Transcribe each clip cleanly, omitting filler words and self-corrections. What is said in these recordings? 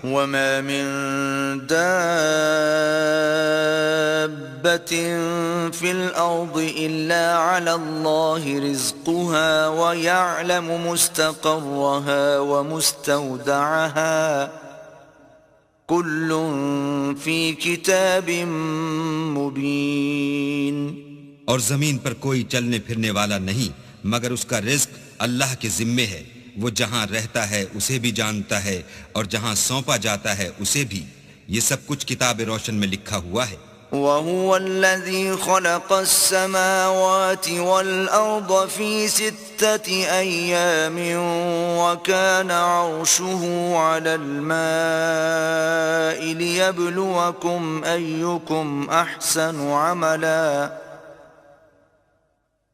وما من دابة في الأرض إلا على الله رزقها ويعلم مستقرها ومستودعها كل في كتاب مبين. اور زمین پر کوئی چلنے پھرنے والا نہیں مگر اس کا رزق اللہ کے ذمے ہے. وہ جہاں رہتا ہے اسے بھی جانتا ہے اور جہاں سونپا جاتا ہے اسے بھی. یہ سب کچھ کتاب روشن میں لکھا ہوا ہے. وَهُوَ الَّذِي خَلَقَ السَّمَاوَاتِ وَالْأَرْضَ فِي 6 أَيَّامٍ وَكَانَ عَرْشُهُ عَلَى الْمَاءِ لِيَبْلُوَكُمْ أَيُّكُمْ أَحْسَنُ عَمَلًا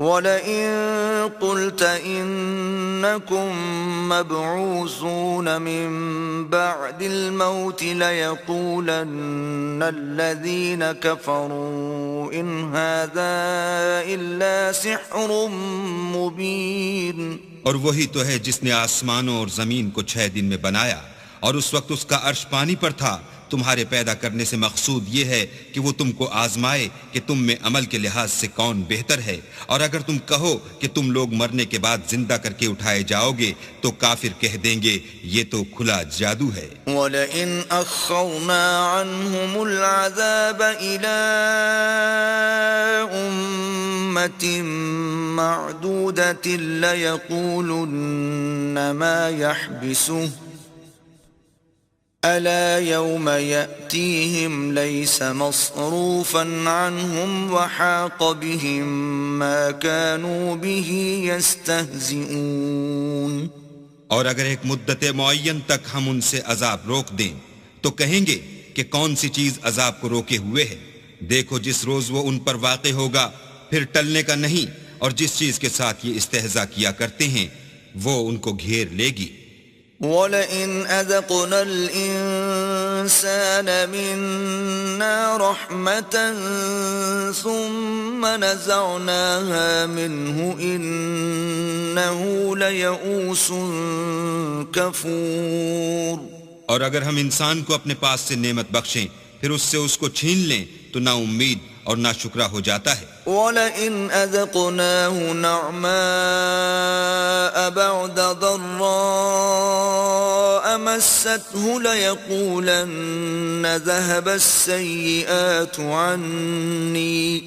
وَلَئِن قُلْتَ إِنَّكُمْ مَبْعُوثُونَ مِنْ بَعْدِ الْمَوْتِ لَيَقُولَنَّ الَّذِينَ كَفَرُوا إِنْ هَذَا إِلَّا سِحْرٌ مُبِينٌ. اور وہی تو ہے جس نے آسمانوں اور زمین کو 6 دن میں بنایا اور اس وقت اس کا عرش پانی پر تھا. تمہارے پیدا کرنے سے مقصود یہ ہے کہ وہ تم کو آزمائے کہ تم میں عمل کے لحاظ سے کون بہتر ہے. اور اگر تم کہو کہ تم لوگ مرنے کے بعد زندہ کر کے اٹھائے جاؤ گے تو کافر کہہ دیں گے یہ تو کھلا جادو ہے. وَلَئِنْ أَخَّرْنَا عَنْهُمُ الْعَذَابَ إِلَىٰ أُمَّةٍ مَّعْدُودَةٍ لَيَقُولُنَّ مَا يَحْبِسُهُ أَلَا يَوْمَ يَأْتِيهِمْ لَيْسَ مَصْرُوفًا عَنْهُمْ وَحَاقَ بِهِمْ مَا كَانُوا بِهِ يَسْتَهْزِئُونَ. اور اگر ایک مدت معین تک ہم ان سے عذاب روک دیں تو کہیں گے کہ کون سی چیز عذاب کو روکے ہوئے ہے. دیکھو جس روز وہ ان پر واقع ہوگا پھر ٹلنے کا نہیں. اور جس چیز کے ساتھ یہ استہزاء کیا کرتے ہیں وہ ان کو گھیر لے گی. وَلَئِنْ أَذَقْنَا الْإِنسَانَ مِنَّا رَحْمَةً ثُمَّ نَزَعْنَاهَا مِنْهُ إِنَّهُ لَيَئُوسٌ كَفُورٌ. اور اگر ہم انسان کو اپنے پاس سے نعمت بخشیں پھر اس سے اس کو چھین لیں تو نا امید اور نا شکرا ہو جاتا ہے. وَلَئِنْ أَذَقْنَاهُ نَعْمَاءَ بَعْدَ ضَرَّاءَ مَسَّتْهُ لَيَقُولَنَّ ذَهَبَ السَّيِّئَاتُ عَنِّي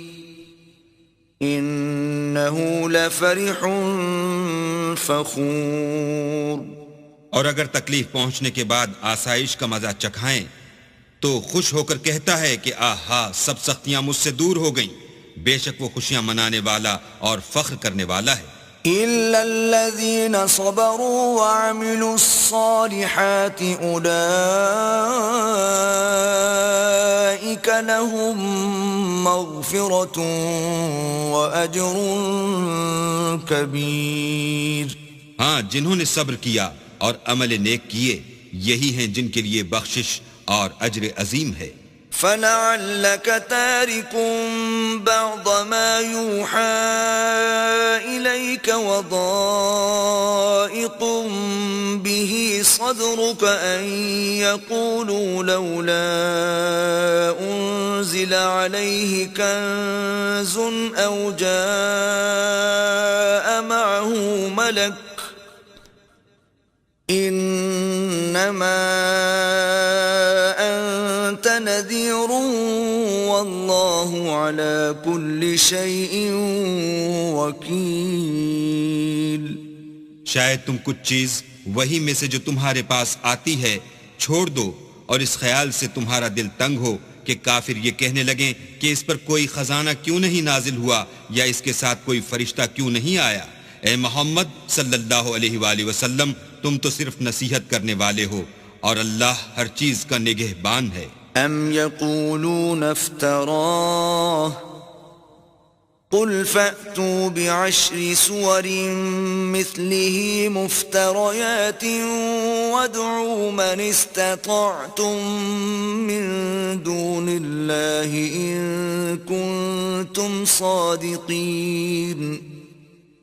إِنَّهُ لَفَرِحٌ فَخُورٌ. اور اگر تکلیف پہنچنے کے بعد آسائش کا مزہ چکھائیں تو خوش ہو کر کہتا ہے کہ آہا سب سختیاں مجھ سے دور ہو گئیں. بے شک وہ خوشیاں منانے والا اور فخر کرنے والا ہے. إِلَّا الَّذِينَ صَبَرُوا وَعَمِلُوا الصَّالِحَاتِ أُولَئِكَ لَهُم مَّغْفِرَةٌ وَأَجْرٌ كَبِيرٌ. ہاں جنہوں نے صبر کیا اور عمل نیک کیے یہی ہیں جن کے لیے بخشش اور اجر عظیم ہے. فَلَعَلَّكَ تَارِكٌ بَعْضَ مَا يُوحَىٰ إِلَيْكَ وَضَائِقٌ بِهِ صَدْرُكَ أَن يَقُولُوا لَوْلَا أُنزِلَ عَلَيْهِ كَنزٌ أَوْ جَاءَ مَعَهُ مَلَكٌ إِنَّمَا أَنتَ نَذِيرٌ وَاللَّهُ عَلَى كُلِّ شَيْءٍ وَكِيلٌ. شاید تم کچھ چیز وہی میں سے جو تمہارے پاس آتی ہے چھوڑ دو اور اس خیال سے تمہارا دل تنگ ہو کہ کافر یہ کہنے لگیں کہ اس پر کوئی خزانہ کیوں نہیں نازل ہوا یا اس کے ساتھ کوئی فرشتہ کیوں نہیں آیا. اے محمد صلی اللہ علیہ وآلہ وسلم تم تو صرف نصیحت کرنے والے ہو اور اللہ ہر چیز کا نگہبان ہے. ام یقولون افتراه قل فأتوا بعشر سور مثله مفتريات وادعوا من استطعتم من دون الله إن كنتم صادقين.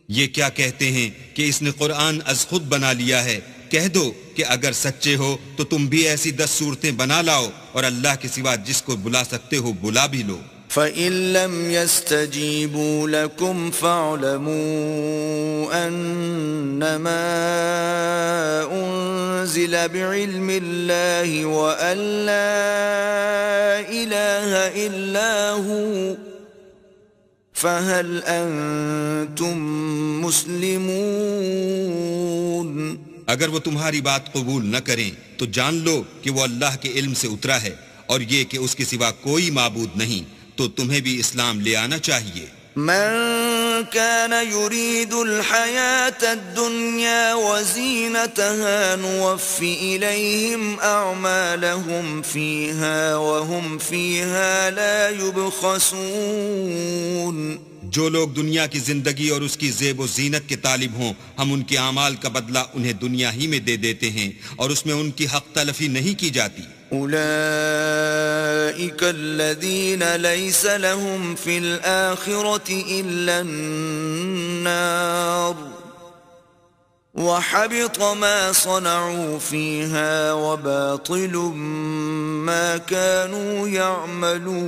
یہ کیا کہتے ہیں کہ اس نے قرآن از خود بنا لیا ہے کہہ دو کہ اگر سچے ہو تو تم بھی ایسی 10 صورتیں بنا لاؤ اور اللہ کے سوا جس کو بلا سکتے ہو بلا بھی لو۔ فَإِن لَّمْ يَسْتَجِيبُوا لَكُمْ فَاعْلَمُوا أَنَّمَا أُنزِلَ بِعِلْمِ اللَّهِ وَأَن لَّا إِلَٰهَ إِلَّا هُوَ فَهَلْ أَنتُم مُّسْلِمُونَ۔ اگر وہ تمہاری بات قبول نہ کریں تو جان لو کہ وہ اللہ کے علم سے اترا ہے، اور یہ کہ اس کے سوا کوئی معبود نہیں، تو تمہیں بھی اسلام لے آنا چاہیے۔ من كان يريد الحياة الدنيا وزينتها نوف إليهم أعمالهم فيها وهم فيها لا يبخسون۔ جو لوگ دنیا کی زندگی اور اس کی زیب و زینت کے طالب ہوں، ہم ان کے اعمال کا بدلہ انہیں دنیا ہی میں دے دیتے ہیں اور اس میں ان کی حق تلفی نہیں کی جاتی۔ أولئك الذين ليس لهم في الآخرة إلا النار وحبط ما صنعوا فيها وباطل ما كانوا يعملون۔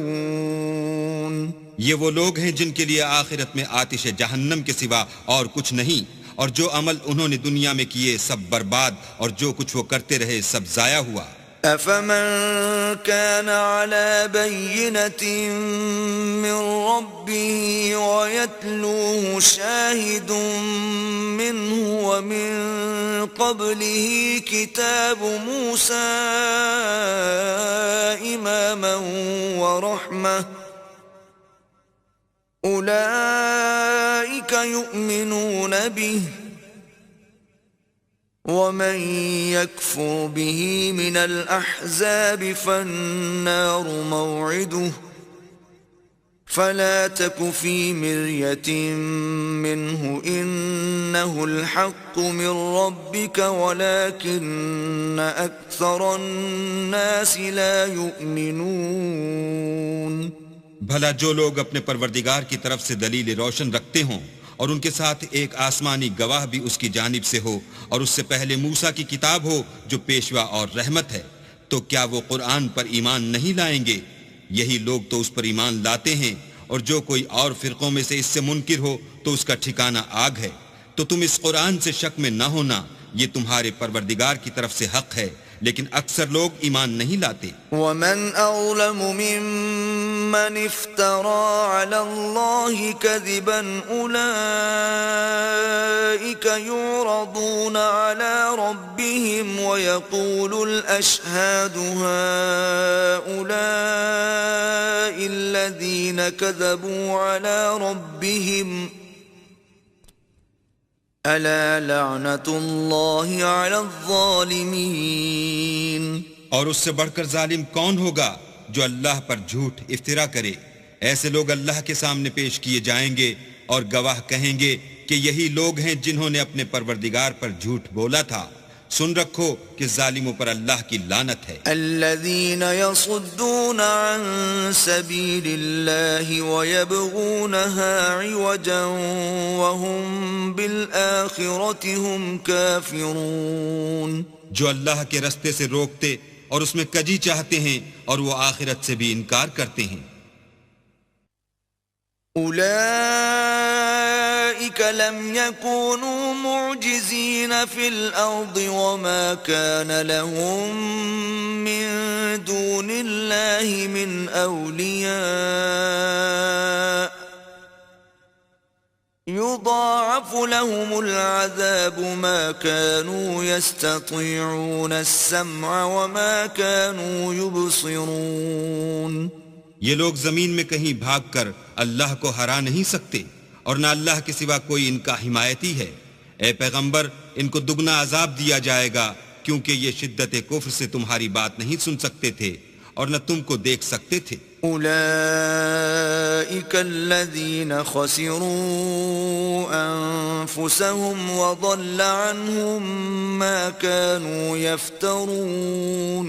یہ وہ لوگ ہیں جن کے لیے آخرت میں آتش جہنم کے سوا اور کچھ نہیں، اور جو عمل انہوں نے دنیا میں کیے سب برباد، اور جو کچھ وہ کرتے رہے سب ضائع ہوا۔ أفمن كان على بينة من ربه ويتلوه شاهد منه ومن قبله كتاب موسى إماما ورحمة أولئك يؤمنون به ومن يكفر به من الأحزاب فالنار موعده فلا تك في مرية منه إنه الحق من ربك ولكن أكثر الناس لا يؤمنون۔ بھلا جو لوگ اپنے پروردگار کی طرف سے دلیل روشن رکھتے ہوں اور ان کے ساتھ ایک آسمانی گواہ بھی اس کی جانب سے ہو، اور اس سے پہلے موسیٰ کی کتاب ہو جو پیشوا اور رحمت ہے، تو کیا وہ قرآن پر ایمان نہیں لائیں گے؟ یہی لوگ تو اس پر ایمان لاتے ہیں، اور جو کوئی اور فرقوں میں سے اس سے منکر ہو تو اس کا ٹھکانہ آگ ہے۔ تو تم اس قرآن سے شک میں نہ ہونا، یہ تمہارے پروردگار کی طرف سے حق ہے، لیکن اکثر لوگ ایمان نہیں لاتے۔ ومن أظلم ممن افترى على الله كذبا أولئك يعرضون على ربهم ويقول الأشهاد هؤلاء الذين كذبوا على ربهم ألا لعنة الله على الظالمين۔ اور اس سے بڑھ کر ظالم کون ہوگا جو اللہ پر جھوٹ افترا کرے؟ ایسے لوگ اللہ کے سامنے پیش کیے جائیں گے اور گواہ کہیں گے کہ یہی لوگ ہیں جنہوں نے اپنے پروردگار پر جھوٹ بولا تھا۔ سن رکھو کہ ظالموں پر اللہ کی لعنت ہے۔ الذين يصدون عن سبيل الله ويبغونها عوجا وهم بالآخرة هم كافرون۔ جو اللہ کے رستے سے روکتے اور اس میں کجی چاہتے ہیں اور وہ آخرت سے بھی انکار کرتے ہیں۔ أولئك لم يكونوا معجزين في الأرض وما كان لهم من دون الله من أولياء يضاعف لهم العذاب ما كانوا يستطيعون السمع وما كانوا يبصرون۔ یہ لوگ زمین میں کہیں بھاگ کر اللہ کو ہرا نہیں سکتے، اور نہ اللہ کے سوا کوئی ان کا حمایتی ہے۔ اے پیغمبر، ان کو دگنا عذاب دیا جائے گا، کیونکہ یہ شدت کفر سے تمہاری بات نہیں سن سکتے تھے اور نہ تم کو دیکھ سکتے تھے۔ أولئك الذين خسروا أنفسهم وضل عنهم ما كانوا يفترون۔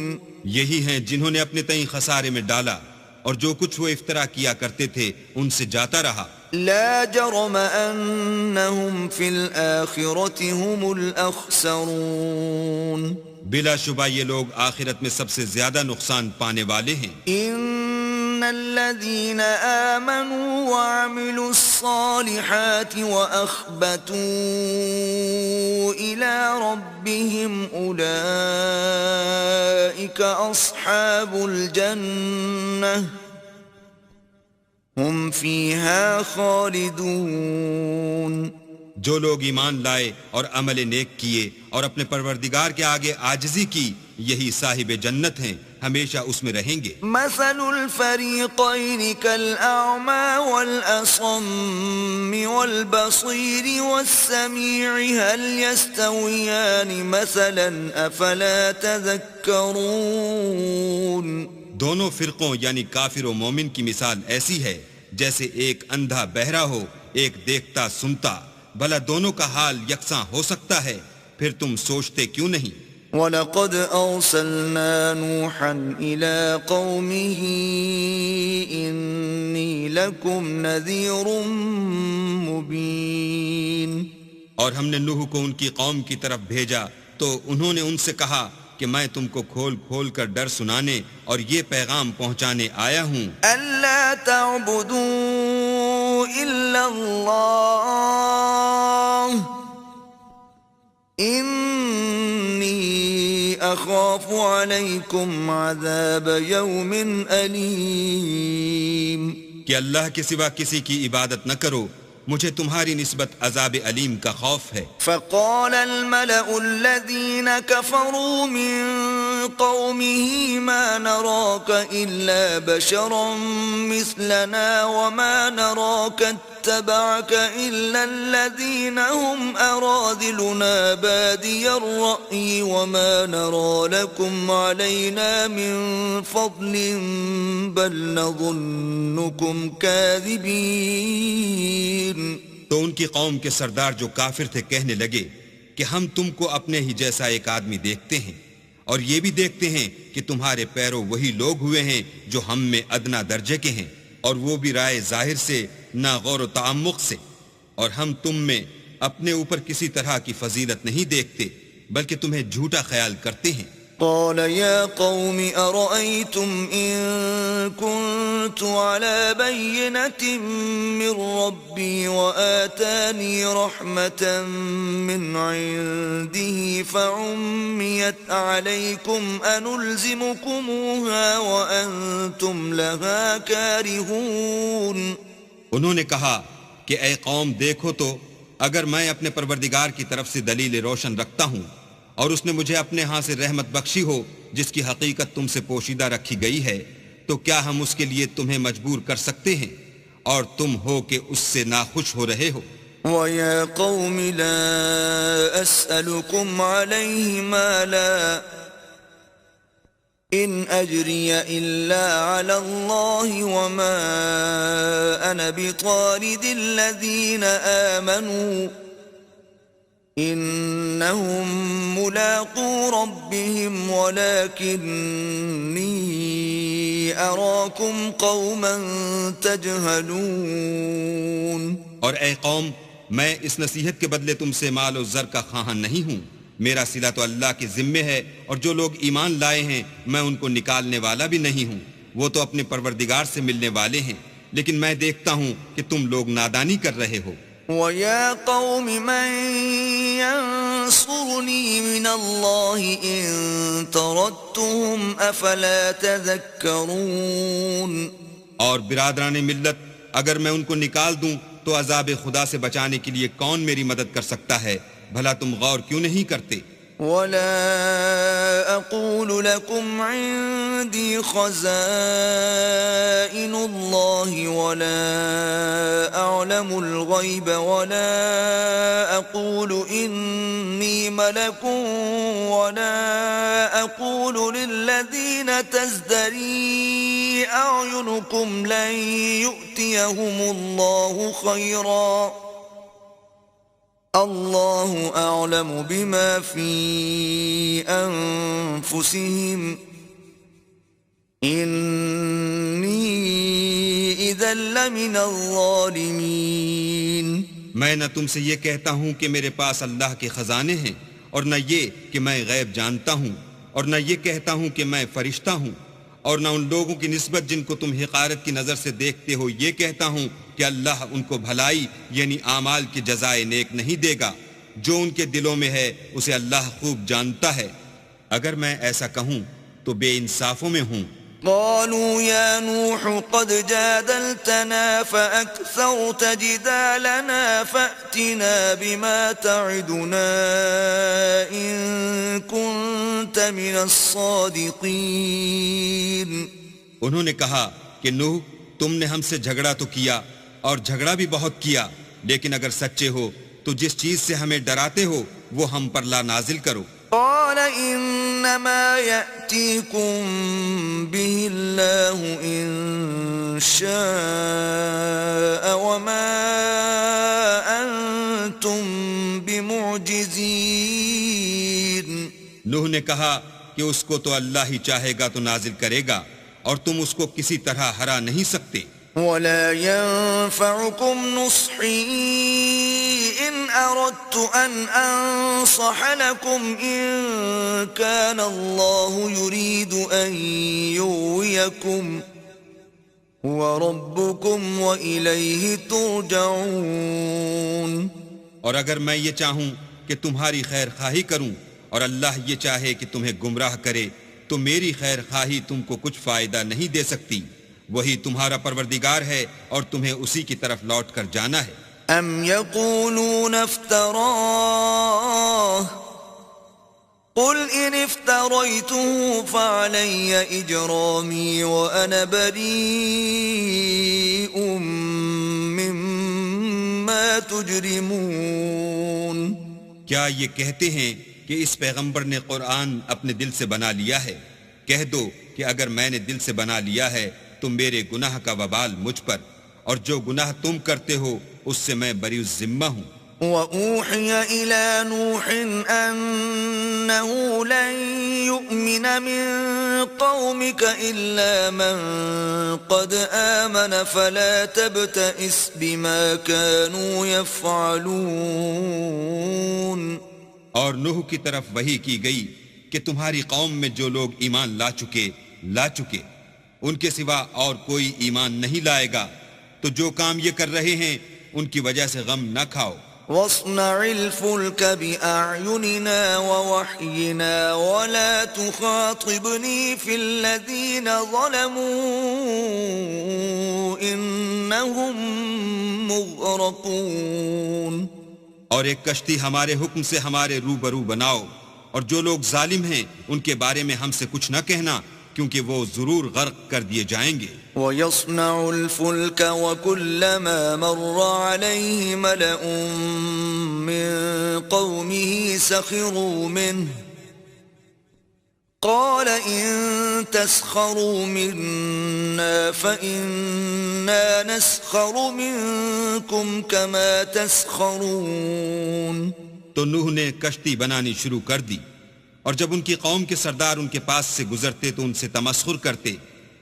یہی ہیں جنہوں نے اپنے تئیں خسارے میں ڈالا، اور جو کچھ وہ افطرا کیا کرتے تھے ان سے جاتا رہا۔ لا جرم أنهم في الآخرة هم الأخسرون بلا شبہ یہ لوگ آخرت میں سب سے زیادہ نقصان پانے والے ہیں. إن الذين آمنوا وعملوا الصالحات وأخبتوا إلى ربهم أولئك أصحاب الجنة هم فيها خالدون. جو لوگ ایمان لائے اور عمل نیک کیے اور اپنے پروردگار کے آگے عاجزی کی، یہی صاحب جنت ہیں، ہمیشہ اس میں رہیں گے. مثل الفريقين كالأعمى والأصم والبصير والسميع هل يستويان مثلا أفلا تذكرون. دونوں فرقوں یعنی کافر و مومن کی مثال ایسی ہے جیسے ایک اندھا بہرا ہو، ایک دیکھتا سنتا. بھلا دونوں کا حال یکساں ہو سکتا ہے؟ پھر تم سوچتے کیوں نہیں؟ وَلَقَدْ أَرْسَلْنَا نُوحًا إِلَىٰ قَوْمِهِ إِنِّي لَكُمْ نَذِيرٌ مُّبِينٌ. اور ہم نے نوح کو ان کی قوم کی طرف بھیجا تو انہوں نے ان سے کہا کہ میں تم کو کھول کھول کر ڈر سنانے اور یہ پیغام پہنچانے آیا ہوں. أَلَّا تَعْبُدُوا إِلَّا اللَّهَ إِنِّي أَخَافُ عَلَيْكُمْ عَذَابَ يَوْمٍ أَلِيمٍ. کہ اللہ کے سوا کسی کی عبادت نہ کرو، مجھے تمہاری نسبت عذاب علیم کا خوف ہے. فقال الملأ الذين كفروا من قومه ما نراك إلا بشرا مثلنا وما نراك اتبعك إلا الذين هم أراذلنا بادي الرأي وما نرى لكم علينا من فضل بل نظنكم كاذبين. تو ان کی قوم کے سردار جو کافر تھے کہنے لگے کہ ہم تم کو اپنے ہی جیسا ایک آدمی دیکھتے ہیں اور یہ بھی دیکھتے ہیں کہ تمہارے پیرو وہی لوگ ہوئے ہیں جو ہم میں ادنا درجے کے ہیں، اور وہ بھی رائے ظاہر سے نہ غور و تعمق سے، اور ہم تم میں اپنے اوپر کسی طرح کی فضیلت نہیں دیکھتے بلکہ تمہیں جھوٹا خیال کرتے ہیں. قال يا قوم أرأيتم إن كنت على بينة من ربي وآتاني رحمة من عنده فعميت عليكم أنلزمكموها وأنتم لها كارهون. انہوں نے کہا کہ اے قوم دیکھو تو اگر میں اپنے پروردگار کی طرف سے دلیل روشن رکھتا ہوں اور اس نے مجھے اپنے ہاں سے رحمت بخشی ہو جس کی حقیقت تم سے پوشیدہ رکھی گئی ہے، تو کیا ہم اس کے لیے تمہیں مجبور کر سکتے ہیں اور تم ہو کہ اس سے ناخوش ہو رہے ہو؟ وَيَا قَوْمِ لَا أَسْأَلُكُمْ عَلَيْهِ مَالًا إِنْ أَجْرِيَ إِلَّا عَلَى اللَّهِ وَمَا أَنَا بِطَارِدِ الَّذِينَ آمَنُوا إِنَّهُمْ مُلَاقُو رَبِّهِمْ وَلَكِنِّي أَرَاكُمْ قَوْمًا تَجْهَلُونَ. اور اے قوم، میں اس نصیحت کے بدلے تم سے مال و زر کا خواہاں نہیں ہوں. میرا صلہ تو اللہ کے ذمے ہے، اور جو لوگ ایمان لائے ہیں میں ان کو نکالنے والا بھی نہیں ہوں. وہ تو اپنے پروردگار سے ملنے والے ہیں، لیکن میں دیکھتا ہوں کہ تم لوگ نادانی کر رہے ہو. وَيَا قَوْمِ مَنْ يَنْصُرُنِي مِنَ اللَّهِ إِن طَرَدتُّهُمْ أَفَلَا تَذَكَّرُونَ. اور برادران ملت، اگر میں ان کو نکال دوں تو عذاب خدا سے بچانے کے لیے کون میری مدد کر سکتا ہے؟ بھلا تم غور کیوں نہیں کرتے؟ وَلَا أَقُولُ لَكُمْ عِندِي خَزَائِنُ اللَّهِ وَلَا أَعْلَمُ الْغَيْبَ وَلَا أَقُولُ إِنِّي مَلَكٌ وَلَا أَقُولُ لِلَّذِينَ تَزْدَرِي أَعْيُنُكُمْ لَن يُؤْتِيَهُمُ اللَّهُ خَيْرًا اللہ اعلم بما فی انفسهم انی اذا إِذًا لَّمِنَ الظَّالِمِينَ میں نہ تم سے یہ کہتا ہوں کہ میرے پاس اللہ کے خزانے ہیں، اور نہ یہ کہ میں غیب جانتا ہوں، اور نہ یہ کہتا ہوں کہ میں فرشتہ ہوں، اور نہ ان لوگوں کی نسبت جن کو تم حقارت کی نظر سے دیکھتے ہو یہ کہتا ہوں کہ اللہ ان کو بھلائی یعنی اعمال کی جزائے نیک نہیں دے گا، جو ان کے دلوں میں ہے اسے اللہ خوب جانتا ہے۔ اگر میں ایسا کہوں تو بے انصافوں میں ہوں۔ قالوا يا نوح قد جادلتنا فأكثرت جدالنا فأتنا بما تعدنا إن كنت من الصادقين۔ انہوں نے کہا کہ نوح تم نے ہم سے جھگڑا تو کیا اور جھگڑا بھی بہت کیا، لیکن اگر سچے ہو تو جس چیز سے ہمیں ڈراتے ہو وہ ہم پر لا نازل کرو۔ قال انما يأتيكم به الله ان شاء وما انتم بمعجزين۔ نوح نے کہا کہ اس کو تو اللہ ہی چاہے گا تو نازل کرے گا، اور تم اس کو کسی طرح ہرا نہیں سکتے۔ ولا ينفعكم نصحي إن أردت أن أنصح لكم إن كان الله يريد أن يغويكم هو ربكم وإليه ترجعون۔ اور اگر میں یہ چاہوں کہ تمہاری خیر خواہی کروں اور اللہ یہ چاہے کہ تمہیں گمراہ کرے تو میری خیر خواہی تم کو کچھ فائدہ نہیں دے سکتی، وہی تمہارا پروردگار ہے اور تمہیں اسی کی طرف لوٹ کر جانا ہے۔ ام یقولون افتراہ قل ان افتریته فعلی اجرامی وانا بریء مما تجرمون۔ کیا یہ کہتے ہیں کہ اس پیغمبر نے قرآن اپنے دل سے بنا لیا ہے؟ کہہ دو کہ اگر میں نے دل سے بنا لیا ہے تو میرے گناہ کا وبال مجھ پر، اور جو گناہ تم کرتے ہو اس سے میں بری الذمہ ہوں۔ وَأُوحِيَ إِلَى نُوحٍ أَنَّهُ لَن يُؤْمِنَ مِن قَوْمِكَ إِلَّا مَن قَدْ آمَنَ فَلَا تَبْتَئِسْ بِمَا كَانُوا يَفْعَلُونَ۔ اور نوح کی طرف وحی کی گئی کہ تمہاری قوم میں جو لوگ ایمان لا چکے ان کے سوا اور کوئی ایمان نہیں لائے گا، تو جو کام یہ کر رہے ہیں ان کی وجہ سے غم نہ کھاؤ۔ وَاصْنَعِ الْفُلْكَ بِأَعْيُنِنَا وَوَحْيِنَا وَلَا تُخَاطِبْنِي فِي الَّذِينَ ظَلَمُوا إِنَّهُمْ مُغْرَقُونَ۔ اور ایک کشتی ہمارے حکم سے ہمارے روبرو بناؤ، اور جو لوگ ظالم ہیں ان کے بارے میں ہم سے کچھ نہ کہنا، کیونکہ وہ ضرور غرق کر دیے جائیں گے۔ وَيَصْنَعُ الْفُلْكَ وَكُلَّمَا مَرَّ عَلَيْهِ مَلَأٌ مِّن قَوْمِهِ سَخِرُوا مِنْهُ قَالَ إِن تَسْخَرُوا مِنَّا فَإِنَّا نَسْخَرُ مِنكُمْ كَمَا تَسْخَرُونَ۔ تو نوح نے کشتی بنانی شروع کر دی، اور جب ان کی قوم کے سردار ان کے پاس سے گزرتے تو ان سے تمسخر کرتے۔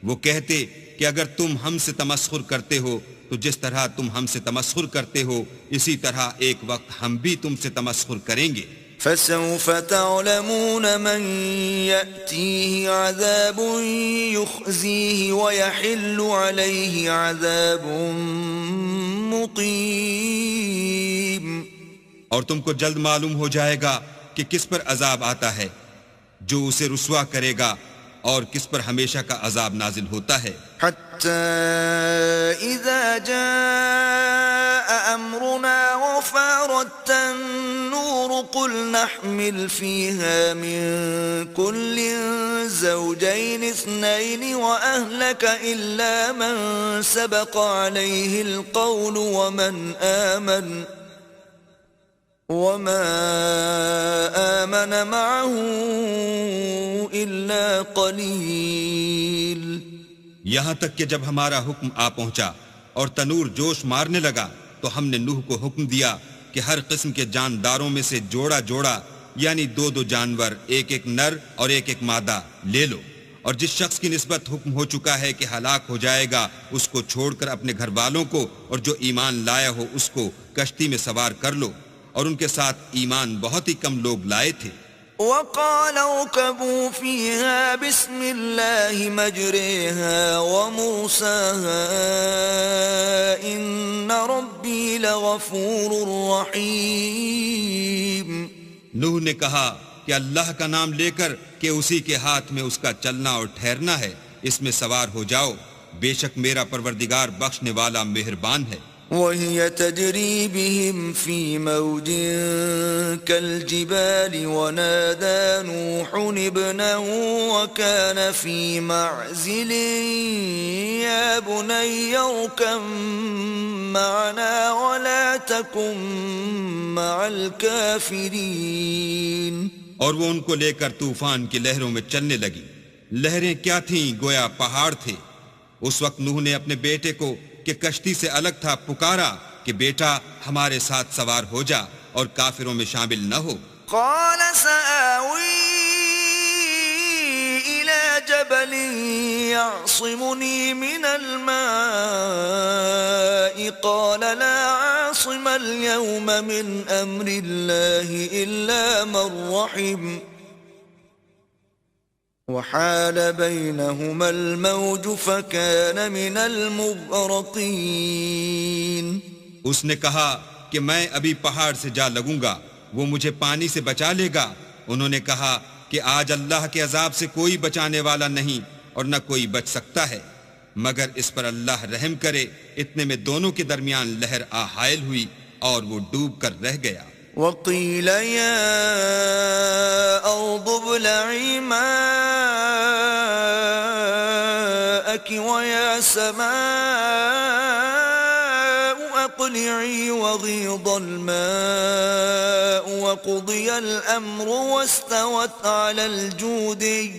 وہ کہتے کہ اگر تم ہم سے تمسخر کرتے ہو تو جس طرح تم ہم سے تمسخر کرتے ہو اسی طرح ایک وقت ہم بھی تم سے تمسخر کریں گے۔ فَسَوْفَ تَعْلَمُونَ مَن يَأْتِيهِ عَذَابٌ يُخْزِيهِ وَيَحِلُّ عَلَيْهِ عَذَابٌ مُقِيمٌ۔ اور تم کو جلد معلوم ہو جائے گا کہ کس پر عذاب آتا ہے جو اسے رسوا کرے گا، اور کس پر ہمیشہ کا عذاب نازل ہوتا ہے۔ حَتَّى إِذَا جَاءَ أَمْرُنَا وَفَارَتِ النُّورُ قُلْ نَحْمِلُ فِيهَا مِن كُلٍّ زَوْجَيْنِ اثْنَيْنِ وَأَهْلَكَ إِلَّا مَن سَبَقَ عَلَيْهِ الْقَوْلُ وَمَا آمَنَ مَعَهُ إِلَّا قَلِيلٌ۔ یہاں تک کہ جب ہمارا حکم آ پہنچا اور تنور جوش مارنے لگا تو ہم نے نوح کو حکم دیا کہ ہر قسم کے جانداروں میں سے جوڑا جوڑا یعنی 2 جانور، ایک نر اور ایک مادہ لے لو، اور جس شخص کی نسبت حکم ہو چکا ہے کہ ہلاک ہو جائے گا اس کو چھوڑ کر اپنے گھر والوں کو اور جو ایمان لایا ہو اس کو کشتی میں سوار کر لو، اور ان کے ساتھ ایمان بہت ہی کم لوگ لائے تھے۔ وقال اركبوا فيها بسم الله مجريها ومرساها إن ربي لغفور رحيم۔ نوح نے کہا کہ اللہ کا نام لے کر کہ اسی کے ہاتھ میں اس کا چلنا اور ٹھہرنا ہے، اس میں سوار ہو جاؤ، بے شک میرا پروردگار بخشنے والا مہربان ہے۔ وهي تجري بهم في موج كالجبال ونادى نوح ابنه وكان في معزل يا بني اركب معنا ولا تكن مع الكافرين۔ اور وہ ان کو لے کر طوفان کی لہروں میں چلنے لگی۔ لہریں کیا تھیں؟ گویا پہاڑ تھے۔ اس وقت نوح نے اپنے بیٹے کو کہ کشتی سے الگ تھا پکارا کہ بیٹا ہمارے ساتھ سوار ہو جا اور کافروں میں شامل نہ ہو۔ قال سآوي إلى جبل يعصمني من الماء قال لا عاصم اليوم من أمر الله إلا من رحم وحال بينهما الموج فكان من المغرقين۔ اس نے کہا کہ میں ابھی پہاڑ سے جا لگوں گا، وہ مجھے پانی سے بچا لے گا۔ انہوں نے کہا کہ آج اللہ کے عذاب سے کوئی بچانے والا نہیں اور نہ کوئی بچ سکتا ہے مگر اس پر اللہ رحم کرے۔ اتنے میں دونوں کے درمیان لہر آ حائل ہوئی اور وہ ڈوب کر رہ گیا۔ وقيل يا أرض ابلعي ماءك ويا سماء أقلعي وغيض الماء وقضي الأمر واستوت على الجودي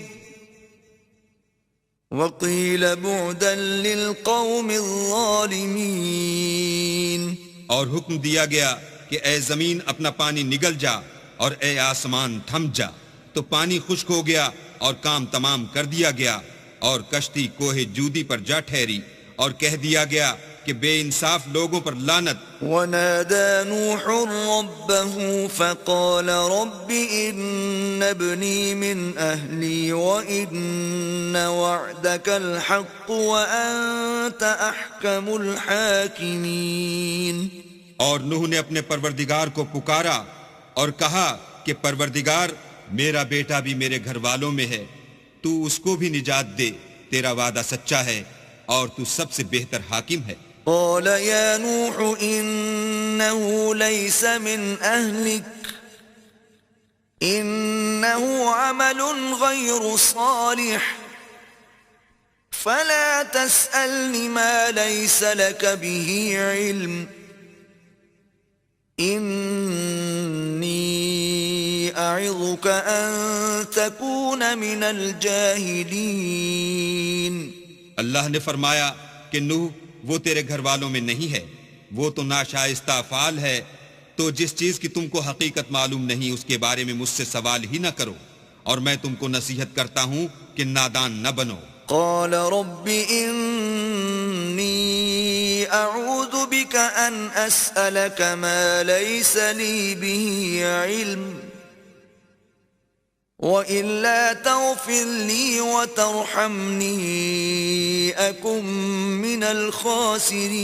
وقيل بعدا للقوم الظالمين۔ اور حکم دیا گیا کہ اے زمین اپنا پانی نگل جا اور اے آسمان تھم جا، تو پانی خشک ہو گیا اور کام تمام کر دیا گیا، اور کشتی کوہ جودی پر جا ٹھہری، اور کہہ دیا گیا کہ بے انصاف لوگوں پر لعنت۔ ونادى نوح ربه فقال رب إن ابني من أهلي وإن وعدك الحق وأنت أحكم الحاكمين۔ اور نوح نے اپنے پروردگار کو پکارا اور کہا کہ پروردگار میرا بیٹا بھی میرے گھر والوں میں ہے، تو اس کو بھی نجات دے، تیرا وعدہ سچا ہے اور تو سب سے بہتر حاکم ہے۔ قال يا نوح إنه ليس من أهلك إنه عمل غير صالح فلا تسألني ما ليس لك به علم إني أعظك أن تكون من الجاهلين۔ اللہ نے فرمایا کہ نوح وہ تیرے گھر والوں میں نہیں ہے، وہ تو ناشائستہ افعال ہے، تو جس چیز کی تم کو حقیقت معلوم نہیں اس کے بارے میں مجھ سے سوال ہی نہ کرو، اور میں تم کو نصیحت کرتا ہوں کہ نادان نہ بنو۔ قال رب إني أعوذ بك أن أسألك ما ليس لي به علم وإلا تغفر لي وترحمني أكن من الخاسرين۔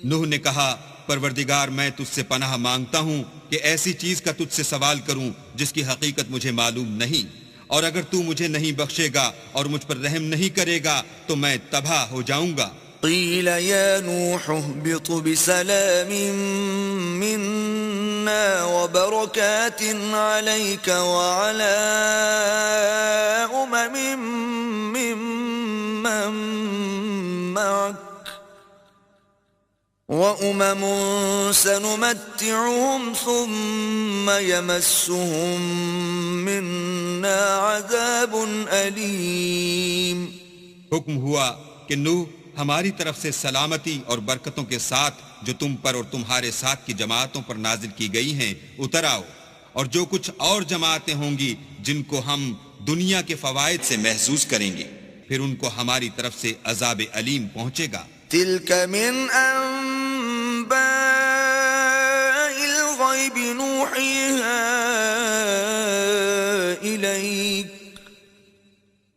نوح نے کہا پروردگار میں تجھ سے پناہ مانگتا ہوں کہ ایسی چیز کا تجھ سے سوال کروں جس کی حقیقت مجھے معلوم نہیں، اور اگر تو مجھے نہیں بخشے گا اور مجھ پر رحم نہیں کرے گا تو میں تباہ ہو جاؤں گا۔ قيل يا نوح اهبط بسلام منا وبركات عليك وعلى ممن معك وأمم سنمتعهم ثم يمسهم منا عذاب أليم۔ حکم ہوا کہ نوح ہماری طرف سے سلامتی اور برکتوں کے ساتھ جو تم پر اور تمہارے ساتھ کی جماعتوں پر نازل کی گئی ہیں اتر آؤ، اور جو کچھ اور جماعتیں ہوں گی جن کو ہم دنیا کے فوائد سے محظوظ کریں گے، پھر ان کو ہماری طرف سے عذاب علیم پہنچے گا۔ تلك من أنباء الغيب نوحيها إليك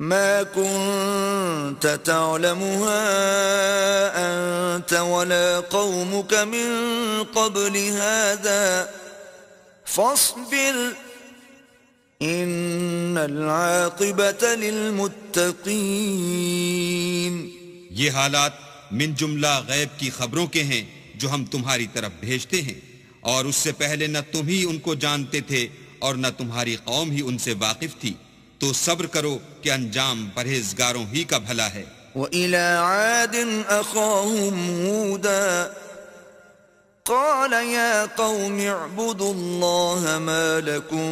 ما كنت تعلمها أنت ولا قومك من قبل هذا فاصبر إن العاقبة للمتقين۔ یہ حالات من جملہ غیب کی خبروں کے ہیں جو ہم تمہاری طرف بھیجتے ہیں، اور اس سے پہلے نہ تم ہی ان کو جانتے تھے اور نہ تمہاری قوم ہی ان سے واقف تھی، تو صبر کرو کہ انجام پرہیزگاروں ہی کا بھلا ہے۔ وَإِلَى عَادٍ أَخَاهُمْ هُودًا قَالَ يَا قَوْمِ اعْبُدُوا اللَّهَ مَا لَكُمْ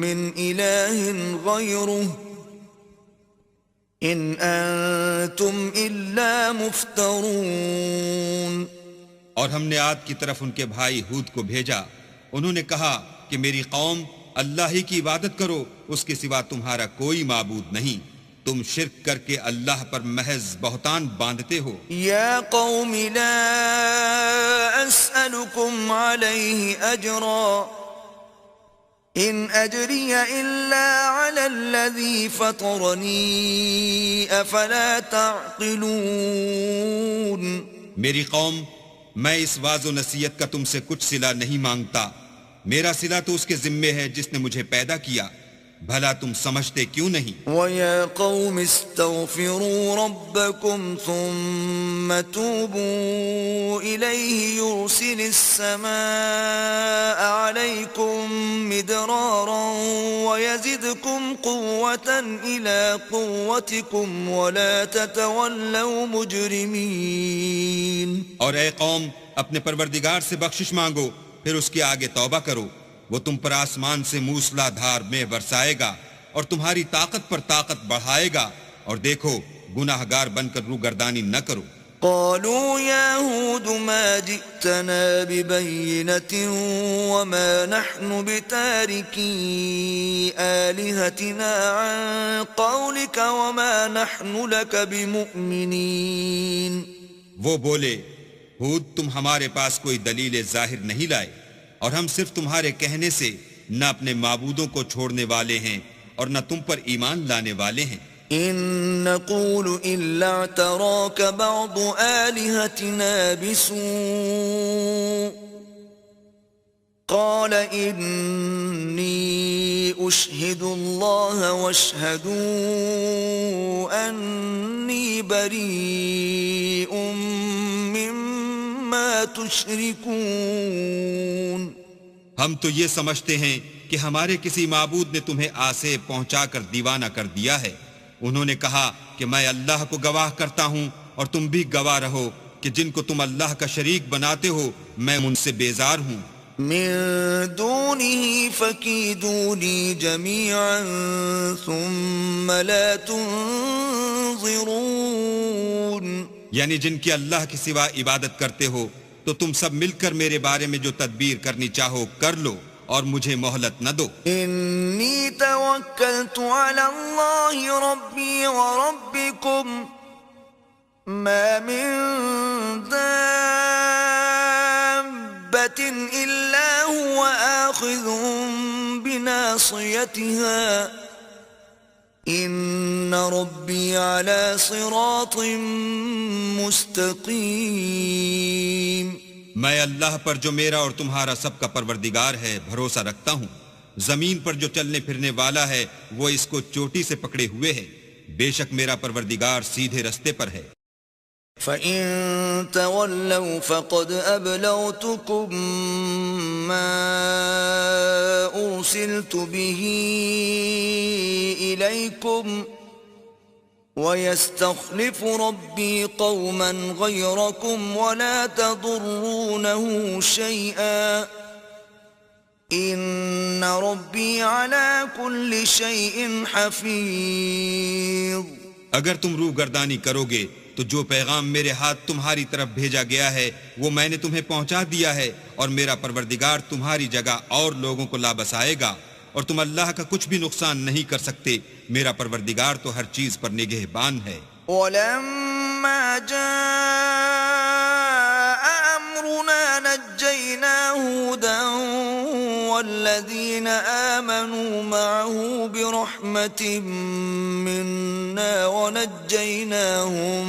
مِنْ إِلَٰهٍ غَيْرُهُ إِنْ أَنْتُمْ إِلَّا مُفْتَرُونَ۔ اور ہم نے عاد کی طرف ان کے بھائی ہود کو بھیجا، انہوں نے کہا کہ میری قوم اللہ ہی کی عبادت کرو، اس کے سوا تمہارا کوئی معبود نہیں، تم شرک کر کے اللہ پر محض بہتان باندھتے ہو۔ یا قوم لا اسألکم علیہ اجرا ان اجری الا علی الذی فطرنی افلا تعقلون۔ میری قوم، میں اس واعظ و نصیحت کا تم سے کچھ صلہ نہیں مانگتا، میرا صلہ تو اس کے ذمے ہے جس نے مجھے پیدا کیا، بھلا تم سمجھتے کیوں نہیں؟ وَيَا قَوْمِ اسْتَغْفِرُوا رَبَّكُمْ ثُمَّ تُوبُوا إِلَيْهِ يُرْسِلِ السَّمَاءَ عَلَيْكُمْ مِدْرَارًا وَيَزِدْكُمْ قُوَّةً إِلَىٰ قُوَّتِكُمْ وَلَا تَتَوَلَّوْا مُجْرِمِينَ۔ اور اے قوم، اپنے پروردگار سے بخشش مانگو، پھر اس کے آگے توبہ کرو، وہ تم پر آسمان سے موسلا دھار میں برسائے گا اور تمہاری طاقت پر طاقت بڑھائے گا، اور دیکھو گناہ گار بن کر روگردانی نہ کرو۔ قالوا يا هود ما جئتنا ببينة وما نحن بتاركي آلهتنا عن قولك وما نحن لك بمؤمنين۔ وہ بولے، ہود تم ہمارے پاس کوئی دلیل ظاہر نہیں لائے، اور ہم صرف تمہارے کہنے سے نہ اپنے معبودوں کو چھوڑنے والے ہیں اور نہ تم پر ایمان لانے والے ہیں۔ إن نقول إلا اعتراك بعض آلهتنا بسوء قال إني أشهد الله واشهدوا أني بريء مما تشركون۔ ہم تو یہ سمجھتے ہیں کہ ہمارے کسی معبود نے تمہیں آسے پہنچا کر دیوانہ کر دیا ہے۔ انہوں نے کہا کہ میں اللہ کو گواہ کرتا ہوں اور تم بھی گواہ رہو کہ جن کو تم اللہ کا شریک بناتے ہو میں ان سے بیزار ہوں۔ من دونه فكيدوني جميعا ثم لا تنظرون۔ یعنی جن کی اللہ کے سوا عبادت کرتے ہو تو تم سب مل کر میرے بارے میں جو تدبیر کرنی چاہو کر لو اور مجھے مہلت نہ دو۔ انی توکلت علی اللہ ربی وربکم ما من دابۃ الا هو آخذ بناصیتها ان ربی علی صراط مستقیم۔ میں اللہ پر جو میرا اور تمہارا سب کا پروردگار ہے بھروسہ رکھتا ہوں، زمین پر جو چلنے پھرنے والا ہے وہ اس کو چوٹی سے پکڑے ہوئے ہے، بے شک میرا پروردگار سیدھے رستے پر ہے۔ فَإِن تَوَلَّوْا فَقَدْ أَبْلَغْتُكُم مَّا أُرْسِلْتُ بِهِ إِلَيْكُمْ وَيَسْتَخْلِفُ رَبِّي قَوْمًا غَيْرَكُمْ وَلَا تَضُرُّونَهُ شَيْئًا إِنَّ رَبِّي عَلَى كُلِّ شَيْءٍ حَفِيظٌ۔ اگر تم روح گردانی کرو گے تو جو پیغام میرے ہاتھ تمہاری طرف بھیجا گیا ہے وہ میں نے تمہیں پہنچا دیا ہے، اور میرا پروردگار تمہاری جگہ اور لوگوں کو لا بسائے گا، اور تم اللہ کا کچھ بھی نقصان نہیں کر سکتے، میرا پروردگار تو ہر چیز پر نگہبان ہے۔ ولما جاء أمرنا نجينا هودا والذين آمنوا معه برحمة منا ونجيناهم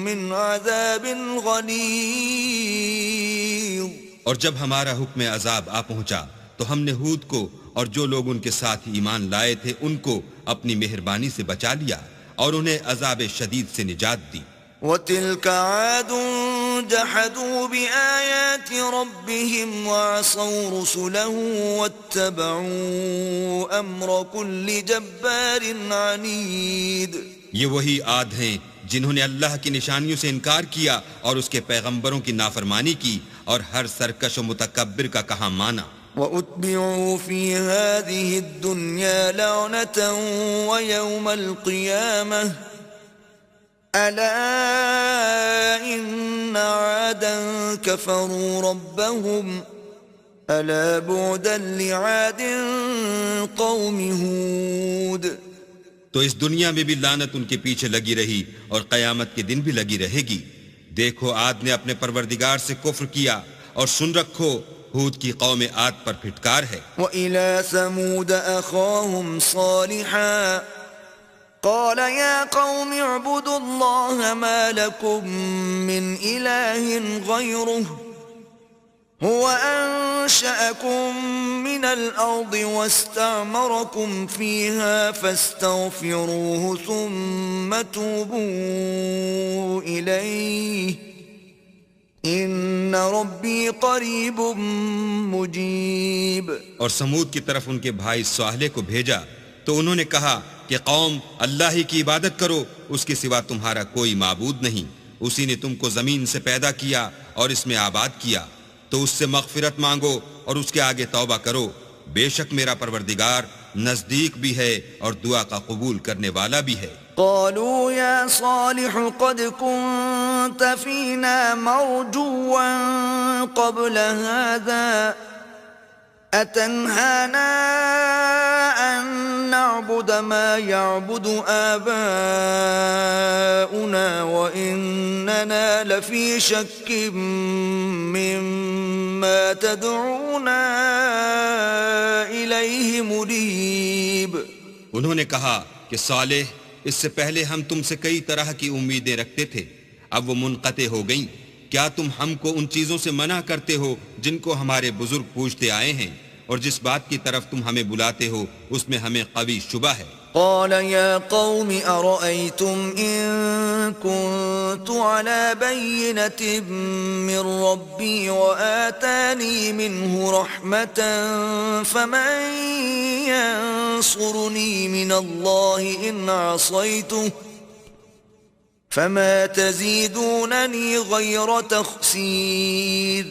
من عذاب غليظ۔ اور جب ہمارا حکم عذاب آ پہنچا تو ہم نے ہود کو اور جو لوگ ان کے ساتھ ایمان لائے تھے ان کو اپنی مہربانی سے بچا لیا اور انہیں عذاب شدید سے نجات دی۔ وَتِلْكَ عَادٌ جَحَدُوا بِآيَاتِ رَبِّهِمْ وَعَصَوْا رُسُلَهُ وَاتَّبَعُوا أَمْرَ كُلِّ جَبَّارٍ عَنِيدٍ۔ یہ وہی عاد ہیں جنہوں نے اللہ کی نشانیوں سے انکار کیا اور اس کے پیغمبروں کی نافرمانی کی اور ہر سرکش و متکبر کا کہا مانا۔ وَأُتْبِعُوا فِي هَذِهِ الدُّنْيَا لَعْنَةً وَيَوْمَ الْقِيَامَةِ أَلَا إِنَّ عَادًا كَفَرُوا رَبَّهُمْ أَلَا بُعْدًا لِعَادٍ قَوْمِ هُودٍ۔ تو اس دنیا میں بھی لعنت ان کے پیچھے لگی رہی اور قیامت کے دن بھی لگی رہے گی۔ دیکھو عاد نے اپنے پروردگار سے کفر کیا اور سن رکھو ہود کی قوم عاد پر پھٹکار ہے۔ وَإِلَى ثَمُودَ أَخَاهُمْ صَالِحًا قَالَ يَا قَوْمِ اعْبُدُوا اللَّهَ مَا لَكُمْ مِنْ إِلَٰهٍ غَيْرُهُ هُوَ أَنشَأَكُم مِّنَ الْأَرْضِ وَاسْتَعْمَرَكُمْ فِيهَا فَاسْتَغْفِرُوهُ ثُمَّ تُوبُوا إِلَيْهِ إِنَّ رَبِّي قَرِيبٌ مُجِيبٌ۔ اور سمود کی طرف ان کے بھائی صالح کو بھیجا تو انہوں نے کہا کہ قوم اللہ ہی کی عبادت کرو، اس کے سوا تمہارا کوئی معبود نہیں، اسی نے تم کو زمین سے پیدا کیا اور اس میں آباد کیا، تو اس سے مغفرت مانگو اور اس کے آگے توبہ کرو، بے شک میرا پروردگار نزدیک بھی ہے اور دعا کا قبول کرنے والا بھی ہے۔ قالوا يا صالح قد كنت فينا مرجوا قبل هذا أتنهانا أن نعبد ما يعبد آباؤنا وإننا لفي شك مما تدعونا إليه مريب۔ انہوں نے کہا کہ صالح اس سے پہلے ہم تم سے کئی طرح کی امیدیں رکھتے تھے، اب وہ منقطع ہو گئیں، کیا تم ہم کو ان چیزوں سے منع کرتے ہو جن کو ہمارے بزرگ پوچھتے آئے ہیں، اور جس بات کی طرف تم ہمیں بلاتے ہو اس میں ہمیں قوی شبہ ہے۔ قال يا قوم أرأيتم إن كنت على بينة من ربي وآتاني منه رحمة فمن ينصرني من الله إن عصيته فما تزيدونني غير تخسير۔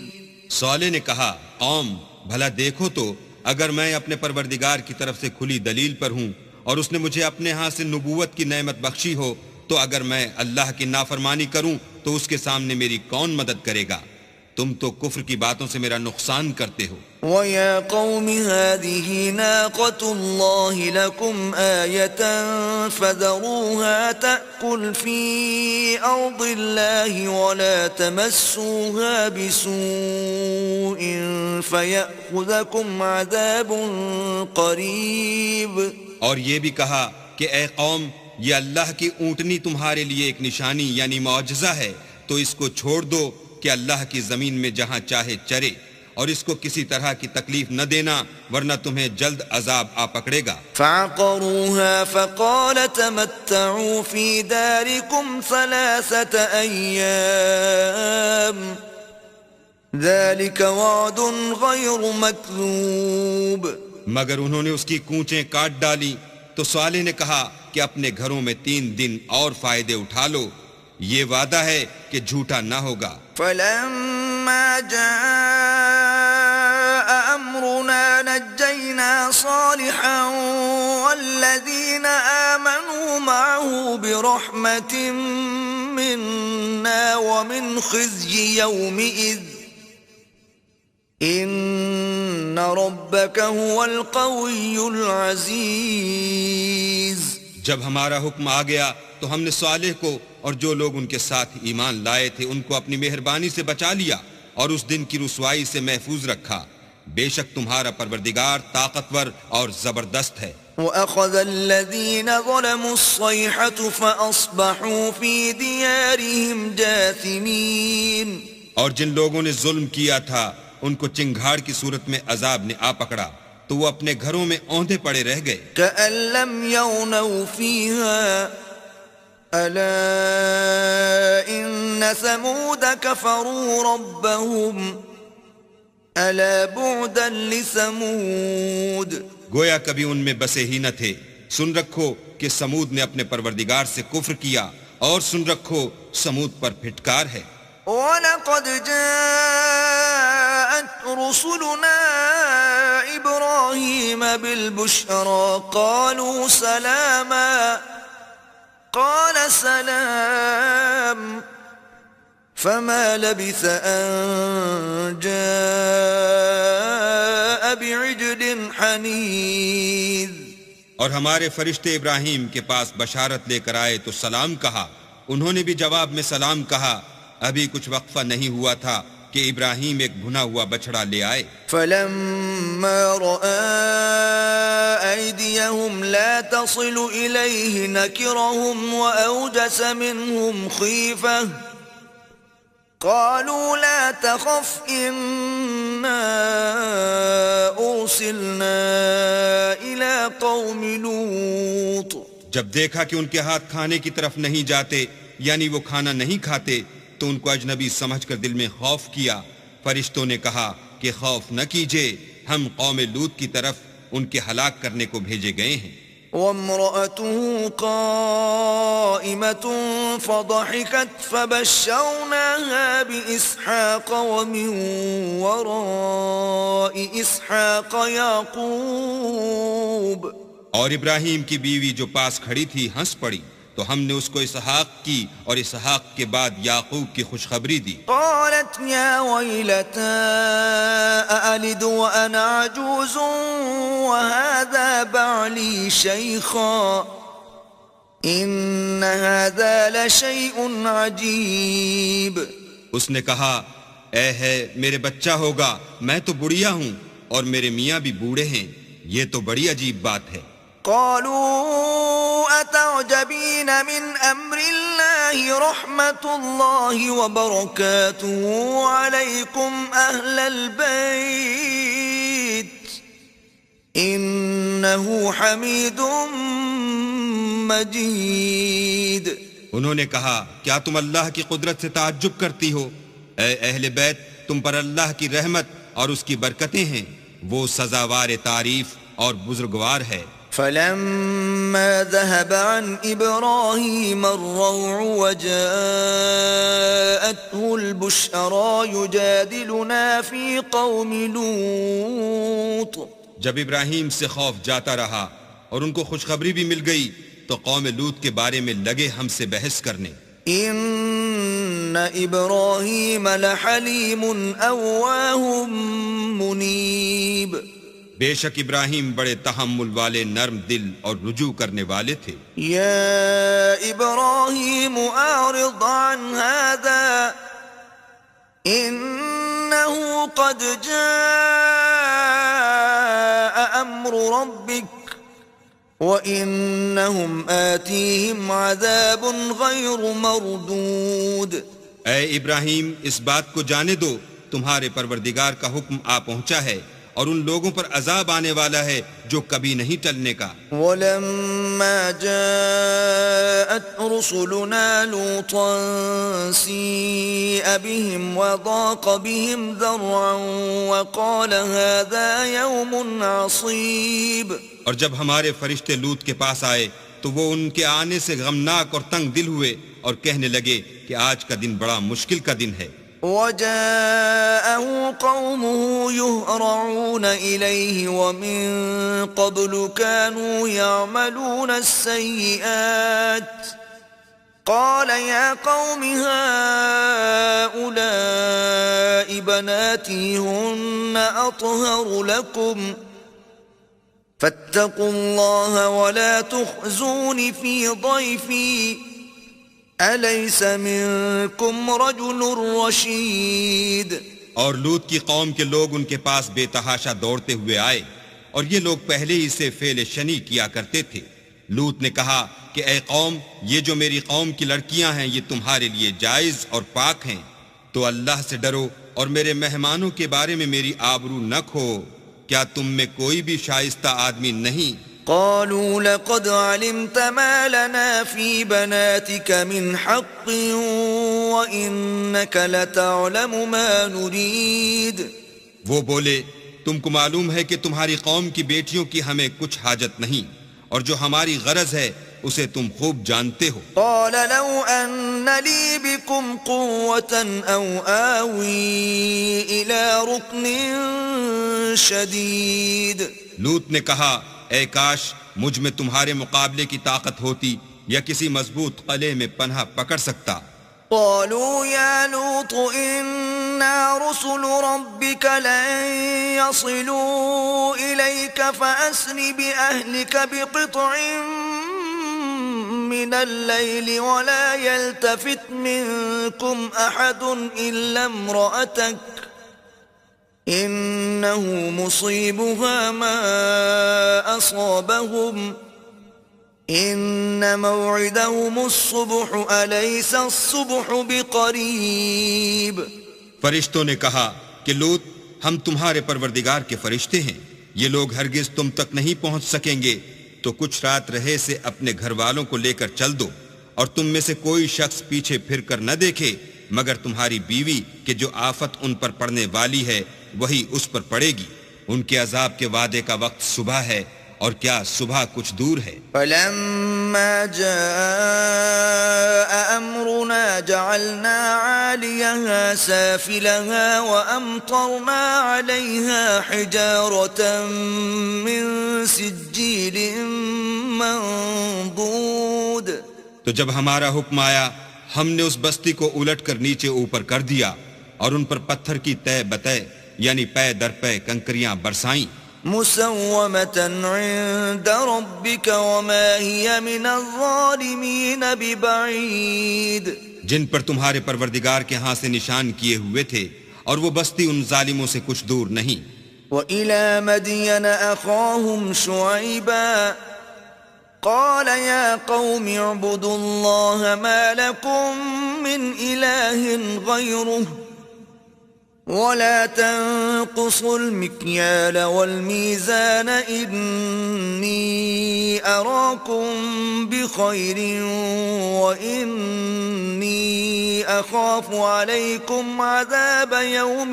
صالح نے کہا قوم بھلا دیکھو تو اگر میں اپنے پروردگار کی طرف سے کھلی دلیل پر ہوں اور اس نے مجھے اپنے ہاں سے نبوت کی نعمت بخشی ہو تو اگر میں اللہ کی نافرمانی کروں تو اس کے سامنے میری کون مدد کرے گا؟ تم تو کفر کی باتوں سے میرا نقصان کرتے ہو۔ وَيَا قَوْمِ هَذِهِ نَاقَةُ اللَّهِ لَكُمْ آيَةً فَذَرُوهَا تَأْكُلْ فِي أَرْضِ اللَّهِ وَلَا تَمَسُّوهَا بِسُوءٍ فَيَأْخُذَكُمْ عَذَابٌ قَرِيبٌ۔ اور یہ بھی کہا کہ اے قوم یہ اللہ کی اونٹنی تمہارے لیے ایک نشانی یعنی معجزہ ہے، تو اس کو چھوڑ دو کہ اللہ کی زمین میں جہاں چاہے چرے، اور اس کو کسی طرح کی تکلیف نہ دینا ورنہ تمہیں جلد عذاب آ پکڑے گا۔ فَعَقَرُوهَا فَقَالَ تَمَتَّعُوا فِي دَارِكُمْ 3 أَيَّامٍ ذَلِكَ وَعْدٌ غَيْرُ مَكْذُوبٍ۔ مگر انہوں نے اس کی کونچیں کاٹ ڈالی تو صالح نے کہا کہ اپنے گھروں میں 3 دن اور فائدے اٹھا لو، یہ وعدہ ہے کہ جھوٹا نہ ہوگا۔ فَلَمَّا جَاءَ أَمْرُنَا نَجَّيْنَا صَالِحًا وَالَّذِينَ آمَنُوا مَعَهُ بِرَحْمَةٍ مِنَّا وَمِنْ خِزْيِ يَوْمِئِذٍ إِنَّ رَبَّكَ هُوَ الْقَوِيُّ الْعَزِيزُ۔ جب ہمارا حکم آ گیا تو ہم نے صالح کو اور جو لوگ ان کے ساتھ ایمان لائے تھے ان کو اپنی مہربانی سے بچا لیا اور اس دن کی رسوائی سے محفوظ رکھا۔ بے شک تمہارا پروردگار طاقتور اور زبردست ہے۔ وَأَخَذَ الَّذِينَ ظَلَمُوا الصَّيْحَةُ فَأَصْبَحُوا فِي دِيَارِهِمْ جَاثِمِينَ، اور جن لوگوں نے ظلم کیا تھا ان کو چنگھاڑ کی صورت میں عذاب نے آ پکڑا تو وہ اپنے گھروں میں اوندھے پڑے رہ گئے۔ كَأَن لَّمْ يَغْنَوْا فِيهَا أَلَا إِنَّ ثَمُودَ كَفَرُوا رَبَّهُمْ أَلَا بُعْدًا لِثَمُودَ۔ گویا کبھی ان میں بسے ہی نہ تھے۔ سن رکھو کہ سمود نے اپنے پروردگار سے کفر کیا، اور سن رکھو سمود پر پھٹکار ہے۔ وَلَقَدْ جَاءَتْ رُسُلُنَا إِبْرَاهِيمَ بِالْبُشْرَى قَالُوا سَلَامًا قَالَ سَلَامٌ فَمَا لَبِثَ أَن جَاءَ بِعِجْلٍ حَنِيذٍ۔ اور ہمارے فرشتے ابراہیم کے پاس بشارت لے کر آئے تو سلام کہا، انہوں نے بھی جواب میں سلام کہا۔ ابھی کچھ وقفہ نہیں ہوا تھا کہ ابراہیم ایک بھنا ہوا بچڑا لے آئے۔ فَلَمَّا رَأَىٰ أَيْدِيَهُمْ لَا تَصِلُ إِلَيْهِ نَكِرَهُمْ وَأَوْجَسَ مِنْهُمْ خِيفَةً قَالُوا لَا تَخَفْ إِنَّا أُرْسِلْنَا إِلَىٰ قَوْمِ لُوطٍ۔ جب دیکھا کہ ان کے ہاتھ کھانے کی طرف نہیں جاتے، یعنی وہ کھانا نہیں کھاتے، تو ان کو اجنبی سمجھ کر دل میں خوف کیا۔ فرشتوں نے کہا کہ خوف نہ کیجئے، ہم قوم لوط کی طرف ان کے ہلاک کرنے کو بھیجے گئے ہیں۔ وَامْرَأَتُهُ قَائِمَةٌ فَضَحِكَتْ فَبَشَّرْنَاهَا بِإِسْحَاقَ وَمِن وَرَاءِ إِسْحَاقَ يَعْقُوبَ۔ اور ابراہیم کی بیوی جو پاس کھڑی تھی ہنس پڑی تو ہم نے اس کو اسحاق کی اور اسحاق کے بعد یعقوب کی خوشخبری دی۔ قالت يا ويلتى أألد وأنا عجوز وهذا بعلي شيخا إن هذا لشيء عجيب۔ اس نے کہا، اے ہے میرے بچہ ہوگا، میں تو بڑھیا ہوں اور میرے میاں بھی بوڑھے ہیں، یہ تو بڑی عجیب بات ہے۔ قالوا أتعجبين من أمر الله رحمة الله وبركاته عليكم أهل البيت إنه حميد مجيد۔ انہوں نے کہا، کیا تم اللہ کی قدرت سے تعجب کرتی ہو؟ اے اہل بیت، تم پر اللہ کی رحمت اور اس کی برکتیں ہیں، وہ سزاوار تعریف اور بزرگوار ہے۔ فلما ذهب عن إبراهيم الروع وجاءته البشرى يجادلنا في قوم لوط۔ جب ابراہیم سے خوف جاتا رہا اور ان کو خوشخبری بھی مل گئی تو قوم لوط کے بارے میں لگے ہم سے بحث کرنے۔ إن إبراهيم لحليم أواه منيب۔ بے شک ابراہیم بڑے تحمل والے، نرم دل اور رجوع کرنے والے تھے۔ یا ابراہیم اعرض عن هذا انه قد جاء امر ربك وانهم آتيهم عذاب غير مردود۔ اے ابراہیم، اس بات کو جانے دو، تمہارے پروردگار کا حکم آ پہنچا ہے اور ان لوگوں پر عذاب آنے والا ہے جو کبھی نہیں ٹلنے کا۔ وَلَمَّا جَاءَتْ رُسُلُنَا لُوطًا سِيءَ بِهِمْ وَضَاقَ بِهِمْ ذَرْعًا وَقَالَ هَذَا يَوْمٌ عَصِيبٌ۔ اور جب ہمارے فرشتے لوط کے پاس آئے تو وہ ان کے آنے سے غمناک اور تنگ دل ہوئے اور کہنے لگے کہ آج کا دن بڑا مشکل کا دن ہے۔ وجاءه قومه يهرعون إليه ومن قبل كانوا يعملون السيئات قال يا قوم هؤلاء بناتي هن أطهر لكم فاتقوا الله ولا تخزون في ضيفي أليس منكم رجل رشيد. اور لوط کی قوم کے لوگ ان کے پاس بے تحاشا دوڑتے ہوئے آئے، اور یہ لوگ پہلے ہی سے فعل شنی کیا کرتے تھے. لوط نے کہا کہ اے قوم، یہ جو میری قوم کی لڑکیاں ہیں یہ تمہارے لیے جائز اور پاک ہیں، تو اللہ سے ڈرو اور میرے مہمانوں کے بارے میں میری آبرو نہ کھو. کیا تم میں کوئی بھی شائستہ آدمی نہیں؟ قالوا لقد علمت ما لنا في بناتك من حق وإنك لتعلم ما نريد. وہ بولے تم کو معلوم ہے کہ تمہاری قوم کی بیٹیوں کی ہمیں کچھ حاجت نہیں، اور جو ہماری غرض ہے اسے تم خوب جانتے ہو. قال لو أن لي بكم قوة أو آوي إلى ركن شديد. لوط نے کہا اے کاش مجھ میں تمہارے مقابلے کی طاقت ہوتی یا کسی مضبوط قلعے میں پناہ پکڑ سکتا. قالوا يا لوط إنا رسل ربك لن يصلوا إليك فأسر بأهلك بقطع من الليل ولا يلتفت منكم أحد إلا امرأتك إنه مصيبها ما أصابهم إن موعدهم الصبح أليس الصبح بقريب. فرشتوں نے کہا کہ لوط ہم تمہارے پروردگار کے فرشتے ہیں، یہ لوگ ہرگز تم تک نہیں پہنچ سکیں گے، تو کچھ رات رہے سے اپنے گھر والوں کو لے کر چل دو، اور تم میں سے کوئی شخص پیچھے پھر کر نہ دیکھے مگر تمہاری بیوی کہ جو آفت ان پر پڑنے والی ہے وہی اس پر پڑے گی. ان کے عذاب کے وعدے کا وقت صبح ہے، اور کیا صبح کچھ دور ہے. فلما جاء أمرنا جعلنا عاليها سافلها وأمطرنا عليها حجارة من سجيل منضود. تو جب ہمارا حکم آیا ہم نے اس بستی کو الٹ کر نیچے اوپر کر دیا اور ان پر پتھر کی تہ بتہ یعنی پے در پے کنکریاں برسائیں. مسومة عند ربك وما هي من الظالمين ببعيد. جن پر تمہارے پروردگار کے ہاں سے نشان کیے ہوئے تھے، اور وہ بستی ان ظالموں سے کچھ دور نہیں. وإلى مدين أخاهم شعيبا قال يا قوم اعبدوا الله ما لكم من إله غيره ولا تنقصوا المكيال والميزان إني أراكم بخير وإني أخاف عليكم عذاب يوم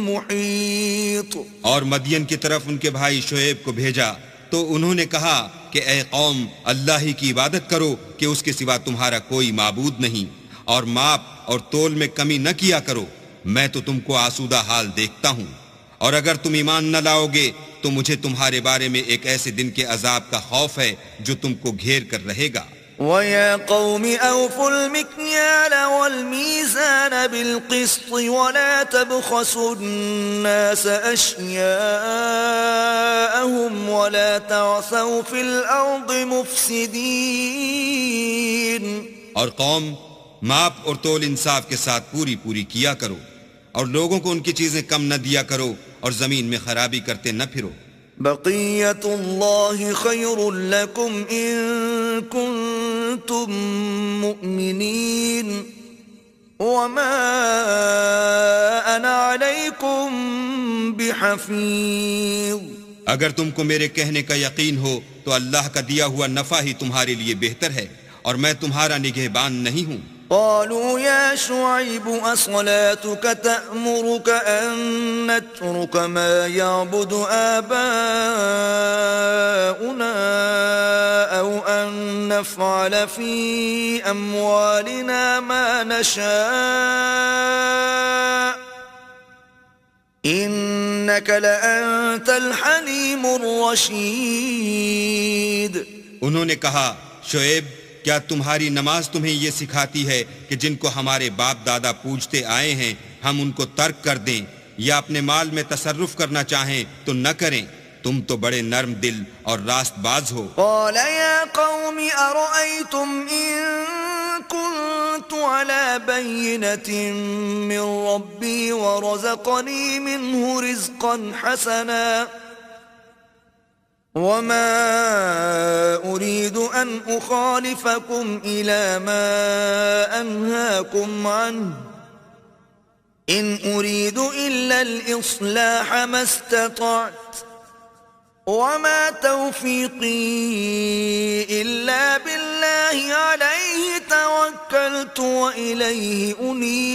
محيط. اور مدین کی طرف ان کے بھائی شعیب کو بھیجا تو انہوں نے کہا کہ اے قوم اللہ ہی کی عبادت کرو کہ اس کے سوا تمہارا کوئی معبود نہیں، اور ماپ اور تول میں کمی نہ کیا کرو، میں تو تم کو آسودہ حال دیکھتا ہوں، اور اگر تم ایمان نہ لاؤ گے تو مجھے تمہارے بارے میں ایک ایسے دن کے عذاب کا خوف ہے جو تم کو گھیر کر رہے گا. وَيَا قَوْمِ أَوْفُوا الْمِكْيَالَ وَالْمِيزَانَ بِالْقِسْطِ وَلَا تَبْخَسُوا النَّاسَ أَشْيَاءَهُمْ وَلَا تَعْثَوْا فِي الْأَرْضِ مُفْسِدِينَ. اور قوم ماپ اور تول انصاف کے ساتھ پوری پوری کیا کرو، اور لوگوں کو ان کی چیزیں کم نہ دیا کرو، اور زمین میں خرابی کرتے نہ پھرو. بقیت اللہ خیر لکم ان کنتم مؤمنین وما انا علیکم بحفیظ. اگر تم کو میرے کہنے کا یقین ہو تو اللہ کا دیا ہوا نفع ہی تمہارے لیے بہتر ہے، اور میں تمہارا نگہبان نہیں ہوں. قالوا يا شعيب أصلاتك تأمرك أن نترك ما يعبد آباؤنا أو أن نفعل في أموالنا ما نشاء إنك لأنت الحليم الرشيد. انہوں نے کہا شعیب کیا تمہاری نماز تمہیں یہ سکھاتی ہے کہ جن کو ہمارے باپ دادا پوجتے آئے ہیں ہم ان کو ترک کر دیں، یا اپنے مال میں تصرف کرنا چاہیں تو نہ کریں؟ تم تو بڑے نرم دل اور راست باز ہو۔ قال يا قوم أرأيتم إن كنت على بينة من ربي ورزقني منه رزقا حسنا وما أريد أن أخالفكم إلى ما أنهاكم عنه إن أريد إلا الإصلاح ما استطعت وما توفيقي إلا بالله عليه توكلت وإليه أنيب۔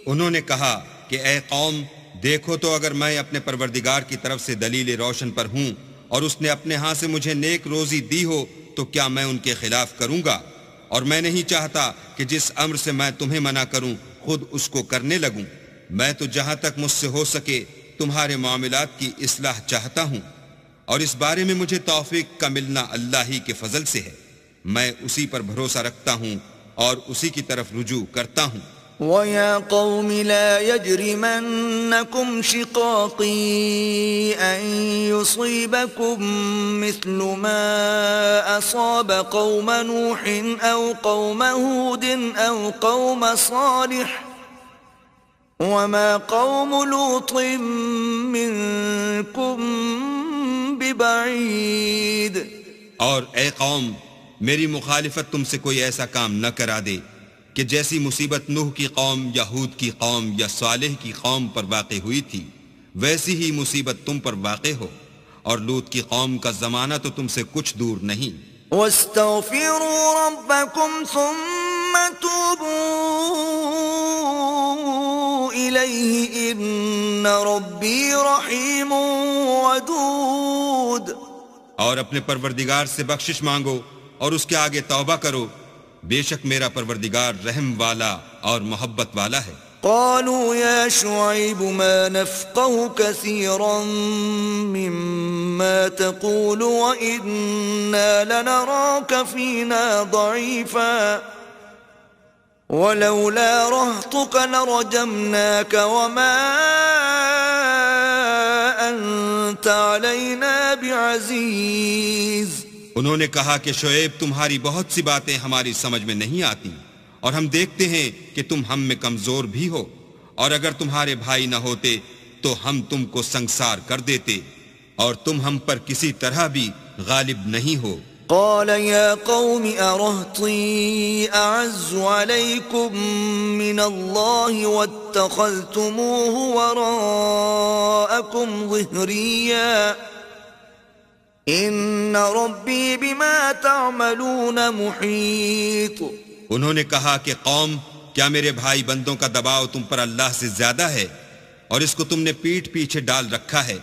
انہوں نے کہا کہ اے قوم، دیکھو تو اگر میں اپنے پروردگار کی طرف سے دلیل روشن پر ہوں اور اس نے اپنے ہاں سے مجھے نیک روزی دی ہو تو کیا میں ان کے خلاف کروں گا؟ اور میں نہیں چاہتا کہ جس امر سے میں تمہیں منع کروں خود اس کو کرنے لگوں۔ میں تو جہاں تک مجھ سے ہو سکے تمہارے معاملات کی اصلاح چاہتا ہوں، اور اس بارے میں مجھے توفیق کا ملنا اللہ ہی کے فضل سے ہے۔ میں اسی پر بھروسہ رکھتا ہوں اور اسی کی طرف رجوع کرتا ہوں۔ وَيَا قَوْمِ لَا يَجْرِمَنَّكُمْ شِقَاقِي أَن يُصِيبَكُم مِّثْلُ مَا أَصَابَ قَوْمَ نُوحٍ أَوْ قَوْمَ هُودٍ أَوْ قَوْمَ صَالِحٍ وَمَا قَوْمُ لُوطٍ مِّنكُم بِبَعِيدٍ۔ اور اے قوم، میری مخالفت تم سے کوئی ایسا کام نہ کرا دے کہ جیسی مصیبت نوح کی قوم یا ہود کی قوم یا صالح کی قوم پر واقع ہوئی تھی ویسی ہی مصیبت تم پر واقع ہو، اور لوط کی قوم کا زمانہ تو تم سے کچھ دور نہیں۔ وَاسْتَغْفِرُوا رَبَّكُمْ ثُمَّ تُوبُوا إِلَيْهِ إِنَّ رَبِّي رَحِيمٌ وَدُودٌ۔ اور اپنے پروردگار سے بخشش مانگو اور اس کے آگے توبہ کرو، بے شک میرا پروردگار رحم والا اور محبت والا ہے۔ قالوا يا شعيب ما نفقه كثيرا مما تقول وإنا لنراك فينا ضعيفا ولولا رهطك لرجمناك وما أنت علينا بعزيز۔ انہوں نے کہا کہ شعیب، تمہاری بہت سی باتیں ہماری سمجھ میں نہیں آتی، اور ہم دیکھتے ہیں کہ تم ہم میں کمزور بھی ہو، اور اگر تمہارے بھائی نہ ہوتے تو ہم تم کو سنگسار کر دیتے، اور تم ہم پر کسی طرح بھی غالب نہیں ہو۔ قال يا قوم أرهطي أعز عليكم من الله واتخذتموه وراءكم ظهريا إن ربي بما تعملون محيط۔ انہوں نے کہا کہ قوم، کیا میرے بھائی بندوں کا دباؤ تم پر اللہ سے زیادہ ہے، اور اس کو تم نے پیٹھ پیچھے ڈال رکھا ہے؟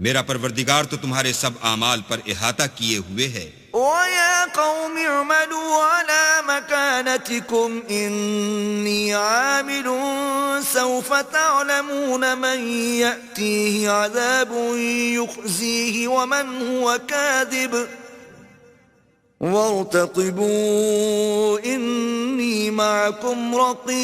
میرا پروردگار تو تمہارے سب اعمال پر احاطہ کیے ہوئے ہے۔ وَيَا قَوْمِ اعْمَلُوا عَلَى مَكَانَتِكُمْ إِنِّي عَامِلٌ سَوْفَ تَعْلَمُونَ مَنْ يَأْتِيهِ عَذَابٌ يُخْزِيهِ وَمَنْ هُوَ كَاذِبٌ وَارْتَقِبُوا إِنِّي مَعَكُمْ رَقِيبٌ۔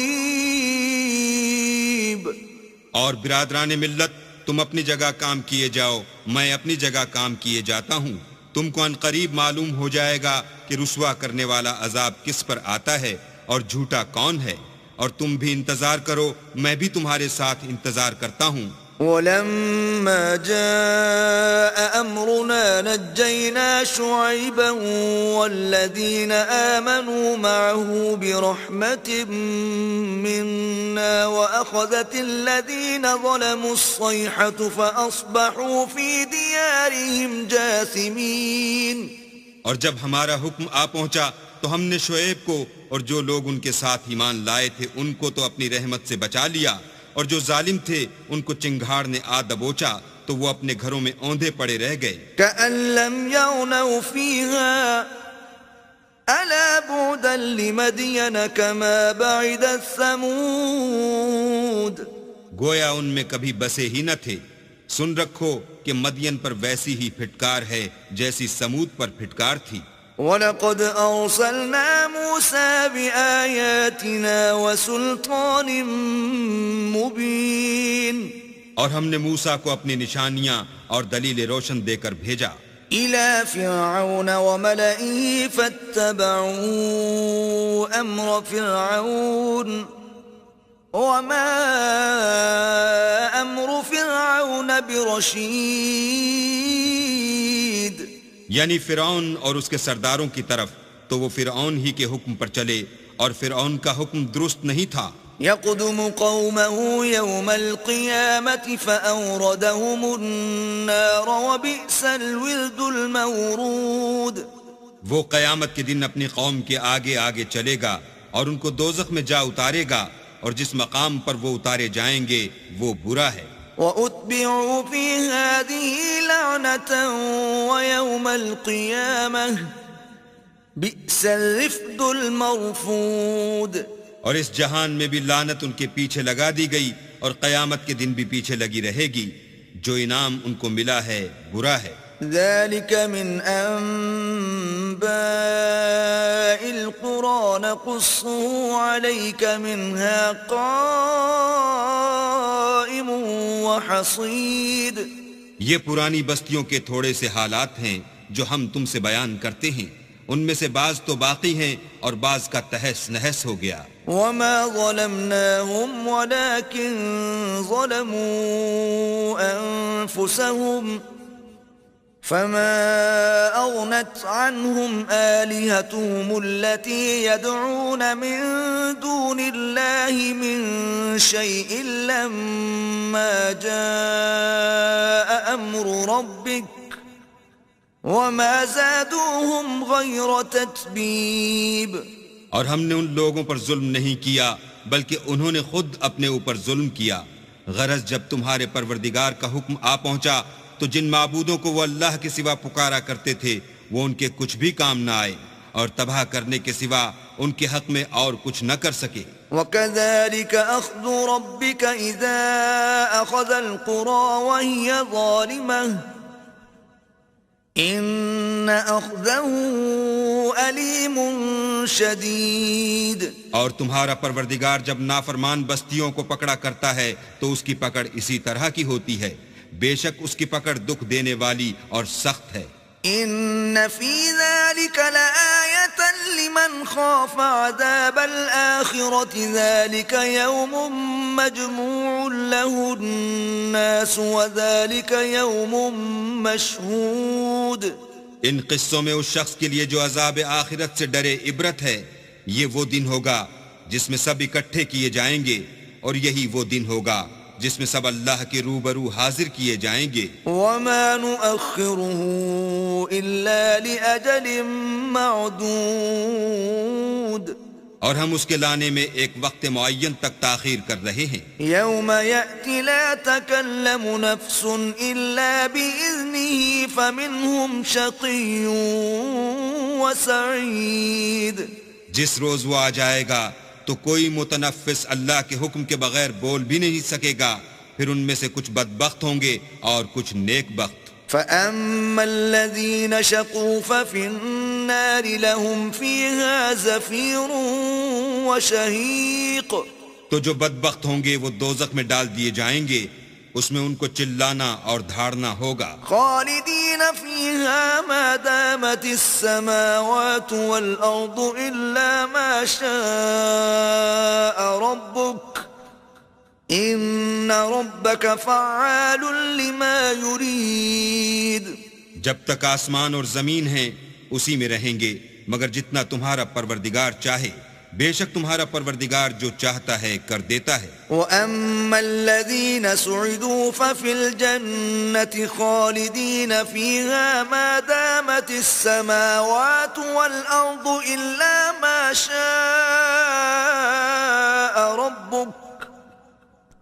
اور برادران ملت، تم اپنی جگہ کام کیے جاؤ، میں اپنی جگہ کام کیے جاتا ہوں۔ تم کو ان قریب معلوم ہو جائے گا کہ رسوا کرنے والا عذاب کس پر آتا ہے اور جھوٹا کون ہے، اور تم بھی انتظار کرو، میں بھی تمہارے ساتھ انتظار کرتا ہوں۔ ولما جاء أمرنا نجينا شعيبا والذين آمنوا معه برحمة منا وأخذت الذين ظلموا الصيحة فأصبحوا في ديارهم جاثمين۔ اور جب ہمارا حکم آ پہنچا تو ہم نے شعیب کو اور جو لوگ ان کے ساتھ ایمان لائے تھے ان کو تو اپنی رحمت سے بچا لیا، اور جو ظالم تھے ان کو چنگھاڑ نے آ دبوچا تو وہ اپنے گھروں میں اوندھے پڑے رہ گئے۔ كأن لم يغنوا فيها ألا بعدا لمدين كما بعد ثمود۔ گویا ان میں کبھی بسے ہی نہ تھے۔ سن رکھو کہ مدین پر ویسی ہی پھٹکار ہے جیسی سمود پر پھٹکار تھی۔ وَلَقَدْ أَرْسَلْنَا مُوسَى بِآيَاتِنَا وَسُلْطَانٍ مُبِينٍ۔ اور ہم نے موسیٰ کو اپنی نشانیاں اور دلیل روشن دے کر بھیجا إلى فرعون وملئه فاتبعوا أمر فرعون وما أمر فرعون برشيد یعنی فرعون اور اس کے سرداروں کی طرف تو وہ فرعون ہی کے حکم پر چلے اور فرعون کا حکم درست نہیں تھا يقدم قومه يوم القيامة فأوردهم النار وبئس الورد المورود وہ قیامت کے دن اپنی قوم کے آگے آگے چلے گا اور ان کو دوزخ میں جا اتارے گا اور جس مقام پر وہ اتارے جائیں گے وہ برا ہے وَأُتْبِعُوا فِي هَذِهِ لَعْنَةً وَيَوْمَ الْقِيَامَةِ بِئْسَ الرِّفْدُ الْمَرْفُودُ اور اس جہان میں بھی لعنت ان کے پیچھے لگا دی گئی اور قیامت کے دن بھی پیچھے لگی رہے گی جو انعام ان کو ملا ہے برا ہے ذَلِكَ مِنْ أَنْبَاءِ الْقُرَى نَقُصُّهُ عَلَيْكَ مِنْهَا قَائِمٌ وَحَصِيدٌ یہ پرانی بستیوں کے تھوڑے سے حالات ہیں جو ہم تم سے بیان کرتے ہیں ان میں سے بعض تو باقی ہیں اور بعض کا تہس نہس ہو گیا وَمَا ظَلَمْنَاهُمْ وَلَكِنْ ظَلَمُوا أَنفُسَهُمْ فَمَا أَغْنَتْ عَنْهُمْ آلِهَتُهُمُ الَّتِي يَدْعُونَ مِن دُونِ اللَّهِ مِن شَيْءٍ لَمَّا جَاءَ أَمْرُ رَبِّكَ وَمَا زَادُوهُمْ غَيْرَ تَتْبِيبٍ اور ہم نے ان لوگوں پر ظلم نہیں کیا بلکہ انہوں نے خود اپنے اوپر ظلم کیا غرض جب تمہارے پروردگار کا حکم آ پہنچا تو جن معبودوں کو وہ اللہ کے سوا پکارا کرتے تھے وہ ان کے کچھ بھی کام نہ آئے اور تباہ کرنے کے سوا ان کے حق میں اور کچھ نہ کر سکے وَكَذَلِكَ أَخْذُ رَبِّكَ إِذَا أَخَذَ الْقُرَى وَهِيَ ظَالِمَةٌ إِنَّ أَخْذَهُ أَلِيمٌ شَدِيدٌ اور تمہارا پروردگار جب نافرمان بستیوں کو پکڑا کرتا ہے تو اس کی پکڑ اسی طرح کی ہوتی ہے بے شک اس کی پکڑ دکھ دینے والی اور سخت ہے إِنَّ فِي ذَلِكَ لَآيَةً لِمَنْ خَافَ عَذَابَ الْآخِرَةِ ذَلِكَ يَوْمٌ مَجْمُوعٌ لَهُ النَّاسُ وَذَلِكَ يَوْمٌ مَشْهُودٌ ان قصوں میں اس شخص کے لیے جو عذاب آخرت سے ڈرے عبرت ہے یہ وہ دن ہوگا جس میں سب اکٹھے کیے جائیں گے اور یہی وہ دن ہوگا جس میں سب اللہ کے روبرو حاضر کیے جائیں گے وَمَا نُؤَخِّرُهُ إِلَّا لِأَجَلٍ مَعْدُودٍ اور ہم اس کے لانے میں ایک وقت معین تک تاخیر کر رہے ہیں يَوْمَ يَأْتِ لَا تَكَلَّمُ نَفْسٌ إِلَّا بِإِذْنِهِ فَمِنْهُمْ شَقِيٌّ وَسَعِيدٌ جس روز وہ آ جائے گا تو کوئی متنفس اللہ کے حکم کے بغیر بول بھی نہیں سکے گا پھر ان میں سے کچھ بدبخت ہوں گے اور کچھ نیک بخت فَأَمَّا الَّذِينَ شَقُوا فَفِي النَّارِ لَهُمْ فِيهَا زَفِيرٌ وَشَهِيقٌ تو جو بدبخت ہوں گے وہ دوزخ میں ڈال دیے جائیں گے اس میں ان کو چلانا اور دھاڑنا ہوگا خالدین فیہا ما دامت السماوات والارض الا ما شاء ربک ان ربک فعال لما یرید جب تک آسمان اور زمین ہیں اسی میں رہیں گے مگر جتنا تمہارا پروردگار چاہے بے شک تمہارا پروردگار جو چاہتا ہے کر دیتا ہے وَأَمَّا الَّذِينَ سُعِدُوا فَفِي الْجَنَّةِ خَالِدِينَ فِيهَا مَا دَامَتِ السَّمَاوَاتُ وَالْأَرْضُ إِلَّا مَا شَاءَ رَبُّكَ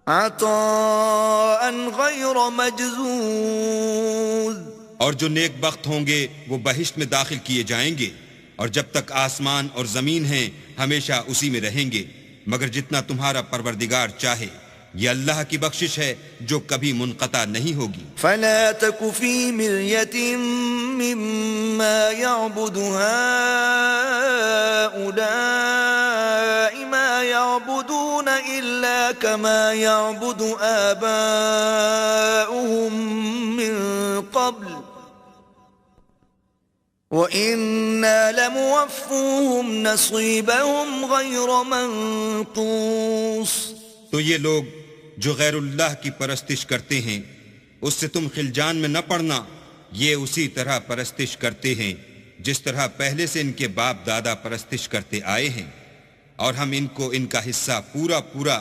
عَطَاءً غَيْرَ مَجْذُوذٍ اور جو نیک بخت ہوں گے وہ بہشت میں داخل کیے جائیں گے اور جب تک آسمان اور زمین ہیں ہمیشہ اسی میں رہیں گے مگر جتنا تمہارا پروردگار چاہے یہ اللہ کی بخشش ہے جو کبھی منقطع نہیں ہوگی فلا تك في مرية مما يعبد هؤلاء ما يعبدون إلا كما يعبد آباؤهم من قبل وإنا لموفوهم نصيبهم غير منقوص. تو یہ لوگ جو غیر اللہ کی پرستش کرتے ہیں اس سے تم خلجان میں نہ پڑنا. یہ اسی طرح پرستش کرتے ہیں جس طرح پہلے سے ان کے باپ دادا پرستش کرتے آئے ہیں، اور ہم ان کو ان کا حصہ پورا پورا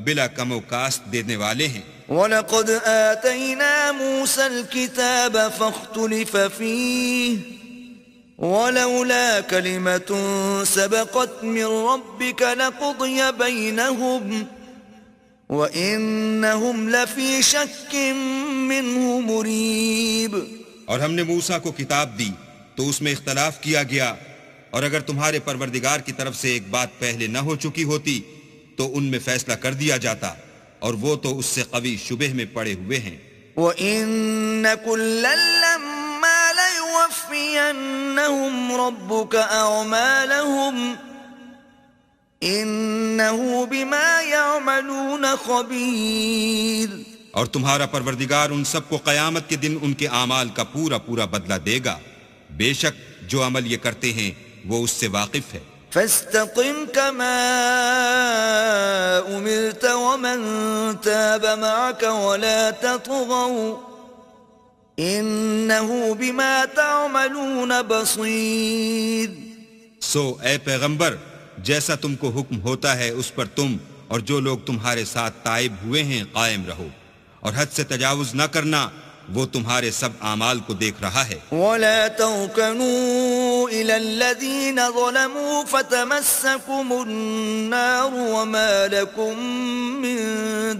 بلا کم و کاست دینے والے ہیں. وَلَقَدْ آتَيْنَا مُوسَى الْكِتَابَ فَاخْتُلِفَ فِيهِ وَلَوْلَا كَلِمَةٌ سَبَقَتْ مِنْ رَبِّكَ لَقُضِيَ بَيْنَهُمْ وَإِنَّهُمْ لَفِي شَكٍّ مِّنْهُ مُرِيبٍ. اور ہم نے موسیٰ کو کتاب دی تو اس میں اختلاف کیا گیا، اور اگر تمہارے پروردگار کی طرف سے ایک بات پہلے نہ ہو چکی ہوتی تو ان میں فیصلہ کر دیا جاتا، اور وہ تو اس سے قوی شبہ میں پڑے ہوئے ہیں. وَإِنَّ كُلًّا لَمَّا لَيُوَفِّيَنَّهُمْ رَبُّكَ أَعْمَالَهُمْ إِنَّهُ بِمَا يَعْمَلُونَ خَبِيرٌ. اور تمہارا پروردگار ان سب کو قیامت کے دن ان کے اعمال کا پورا پورا بدلہ دے گا. بے شک جو عمل یہ کرتے ہیں وہ اس سے واقف ہے. فَاسْتَقِمْ كَمَا أُمِرْتَ وَمَنْ تَابَ مَعَكَ وَلَا تَطْغَوْا إِنَّهُ بِمَا تَعْمَلُونَ بَصِيرٌ. سو اے پیغمبر، جیسا تم کو حکم ہوتا ہے اس پر تم اور جو لوگ تمہارے ساتھ تائب ہوئے ہیں قائم رہو، اور حد سے تجاوز نہ کرنا، وہ تمہارے سب اعمال کو دیکھ رہا ہے. وَلَا تَرْكَنُوا إِلَى الَّذِينَ ظَلَمُوا فَتَمَسَّكُمُ النَّارُ وَمَا لَكُم مِّن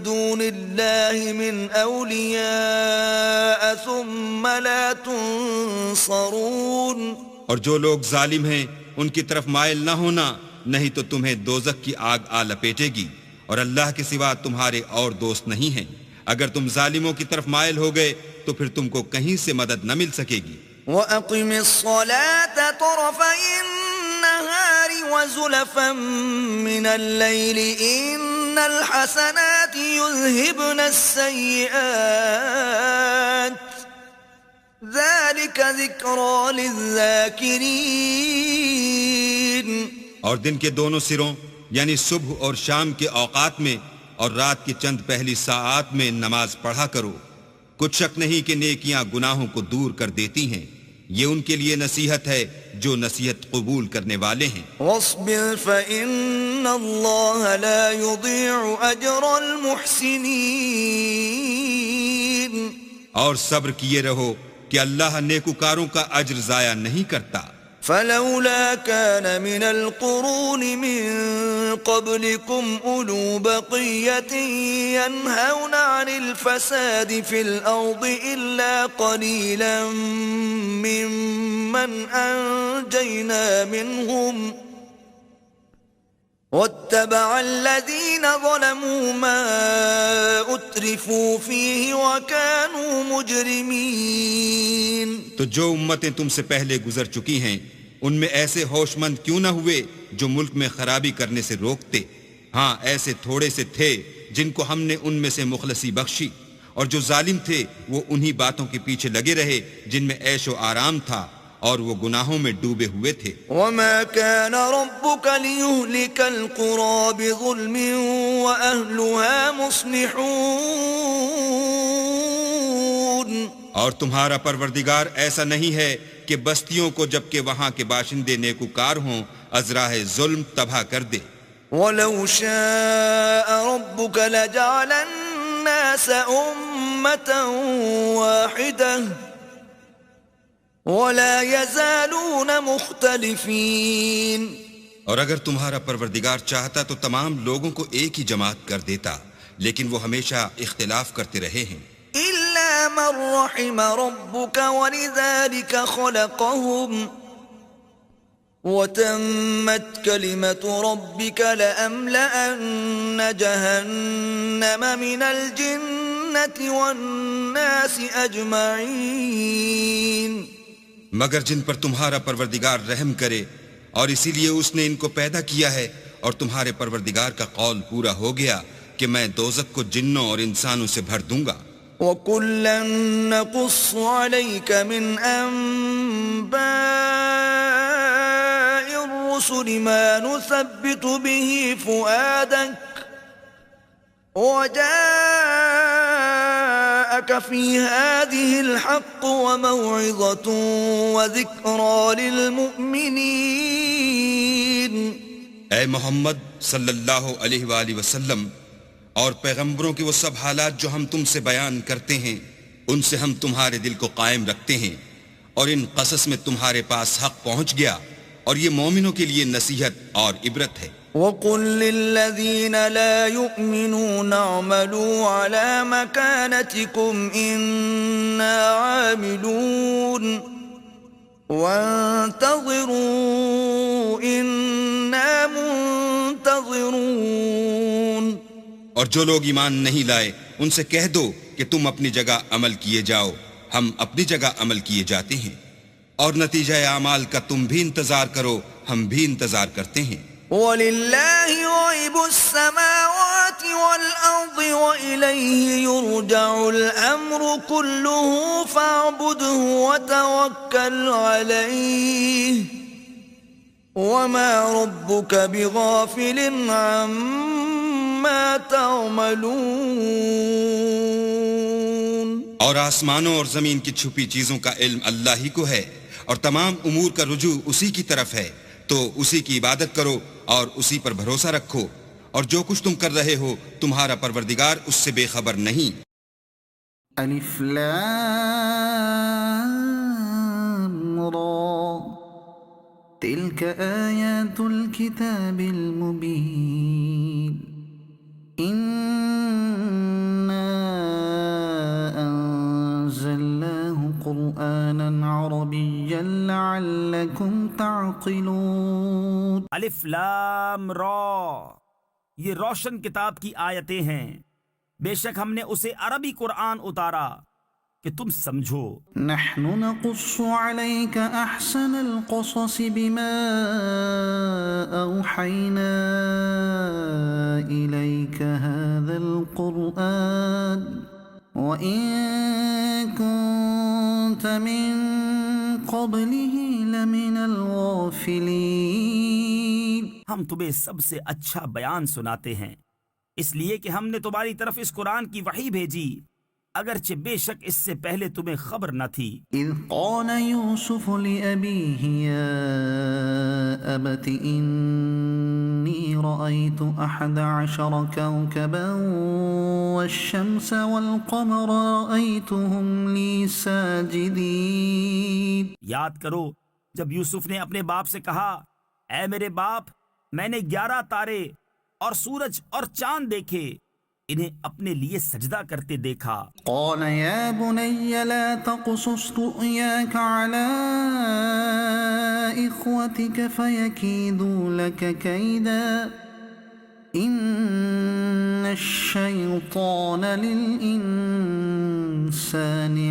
دُونِ اللَّهِ مِنْ أَوْلِيَاءَ ثُمَّ لَا تُنصَرُونَ. اور جو لوگ ظالم ہیں ان کی طرف مائل نہ ہونا، نہیں تو تمہیں دوزخ کی آگ آ لپیٹے گی، اور اللہ کے سوا تمہارے اور دوست نہیں ہیں. اگر تم ظالموں کی طرف مائل ہو گئے تو پھر تم کو کہیں سے مدد نہ مل سکے گی. وَأَقِمِ الصَّلَاةَ طَرَفَيِ النَّهَارِ وَزُلَفًا مِّنَ اللَّيْلِ إِنَّ الْحَسَنَاتِ يُذْهِبْنَ السَّيِّئَاتِ ذَلِكَ ذِكْرَى لِلذَّاكِرِينَ. اور دن کے دونوں سروں یعنی صبح اور شام کے اوقات میں اور رات کی چند پہلی ساعات میں نماز پڑھا کرو. کچھ شک نہیں کہ نیکیاں گناہوں کو دور کر دیتی ہیں. یہ ان کے لیے نصیحت ہے جو نصیحت قبول کرنے والے ہیں. وَاصْبِرْ فَإِنَّ اللَّهَ لَا يُضِيعُ أَجْرَ الْمُحْسِنِينَ. اور صبر کیے رہو کہ اللہ نیکوکاروں کا اجر ضائع نہیں کرتا. فلولا كان من القرون من قبلكم أولو بقية ينهون عن الفساد في الأرض إلا قليلا ممن أنجينا منهم واتبع الذين ظلموا ما أترفوا فيه وكانوا مجرمين. تو جو امتیں تم سے پہلے گزر چکی ہیں ان میں ایسے ہوش مند کیوں نہ ہوئے جو ملک میں خرابی کرنے سے روکتے؟ ہاں ایسے تھوڑے سے تھے جن کو ہم نے ان میں سے مخلصی بخشی، اور جو ظالم تھے وہ انہی باتوں کے پیچھے لگے رہے جن میں عیش و آرام تھا، اور وہ گناہوں میں ڈوبے ہوئے تھے. وَمَا كَانَ رَبُّكَ لِيُهْلِكَ الْقُرَى بِظُلْمٍ وَأَهْلُهَا مُصْلِحُونَ. اور تمہارا پروردگار ایسا نہیں ہے کہ بستیوں کو جبکہ وہاں کے باشندے نیکوکار ہوں ازراہ ظلم تباہ کر دے. وَلَوْ شَاءَ رَبُّكَ لَجَعَلَ النَّاسَ أُمَّةً وَاحِدَةً وَلَا يَزَالُونَ مُخْتَلِفِينَ. اور اگر تمہارا پروردگار چاہتا تو تمام لوگوں کو ایک ہی جماعت کر دیتا، لیکن وہ ہمیشہ اختلاف کرتے رہے ہیں. إِلَّا مَنْ رَحِمَ رَبُّكَ وَلِذَلِكَ خَلَقَهُمْ وَتَمَّتْ كَلِمَةُ رَبِّكَ لَأَمْلَأَنَّ جَهَنَّمَ مِنَ الْجِنَّةِ وَالنَّاسِ أَجْمَعِينَ. مگر جن پر تمہارا پروردگار رحم کرے، اور اسی لیے اس نے ان کو پیدا کیا ہے، اور تمہارے پروردگار کا قول پورا ہو گیا کہ میں دوزخ کو جنوں اور انسانوں سے بھر دوں گا۔ وَكُلًّا نَّقُصُّ عَلَيْكَ مِنْ أَنبَاءِ الرُّسُلِ مَا نُثَبِّتُ بِهِ فُؤَادَكَ وَجَاءَكَ فِي هَٰذِهِ الْحَقُّ وَمَوْعِظَةٌ وَذِكْرَىٰ لِلْمُؤْمِنِينَ۔ اے محمد صلی اللہ علیہ وآلہ وسلم، اور پیغمبروں کے وہ سب حالات جو ہم تم سے بیان کرتے ہیں ان سے ہم تمہارے دل کو قائم رکھتے ہیں، اور ان قصص میں تمہارے پاس حق پہنچ گیا، اور یہ مومنوں کے لیے نصیحت اور عبرت ہے۔ وَقُل لِّلَّذِينَ لَا يُؤْمِنُونَ اعْمَلُوا عَلَىٰ مَكَانَتِكُمْ إِنَّا عَامِلُونَ وَانتَظِرُوا إِنَّا مُنتَظِرُونَ۔ اور جو لوگ ایمان نہیں لائے ان سے کہہ دو کہ تم اپنی جگہ عمل کیے جاؤ، ہم اپنی جگہ عمل کیے جاتے ہیں، اور نتیجہ اعمال کا تم بھی انتظار کرو، ہم بھی انتظار کرتے ہیں۔ وَلِلَّهِ غَيْبُ السَّمَاوَاتِ وَالْأَرْضِ وَإِلَيْهِ يُرْجَعُ الْأَمْرُ كُلُّهُ فَاعْبُدْهُ وَتَوَكَّلْ عَلَيْهِ وَمَا رَبُّكَ بِغَافِلٍ عَمَّا تَعْمَلُونَ۔ اور آسمانوں اور زمین کی چھپی چیزوں کا علم اللہ ہی کو ہے، اور تمام امور کا رجوع اسی کی طرف ہے، تو اسی کی عبادت کرو اور اسی پر بھروسہ رکھو، اور جو کچھ تم کر رہے ہو تمہارا پروردگار اس سے بے خبر نہیں۔ الف لام را تلك آیات الكتاب المبین إِنَّا أَنزَلْنَاهُ قُرْآنًا عَرَبِيًّا لَعَلَّكُمْ تَعْقِلُونَ۔ الف لام را، یہ روشن کتاب کی آیتیں ہیں، بے شک ہم نے اسے عربی قرآن اتارا کہ تم سمجھو۔ نحن نقص عليك أحسن القصص بما أوحينا إليك هذا القرآن وإن كنت من قبله لمن الغافلين۔ ہم تمہیں سب سے اچھا بیان سناتے ہیں، اس لیے کہ ہم نے تمہاری طرف اس قرآن کی وحی بھیجی، اگرچہ بے شک اس سے پہلے تمہیں خبر نہ تھی۔ اذ قال يوسف لأبيه يا أبت إني رأيت 11 كوكبا والشمس والقمر رأيتهم لي ساجدين۔ یاد کرو جب یوسف نے اپنے باپ سے کہا، اے میرے باپ، میں نے 11 تارے اور سورج اور چاند دیکھے، انہیں اپنے لیے سجدہ کرتے دیکھا۔ قال يا بني لا تقصص رؤياك على إخوتك فيكيدوا لك كيدا إن الشيطان للإنسان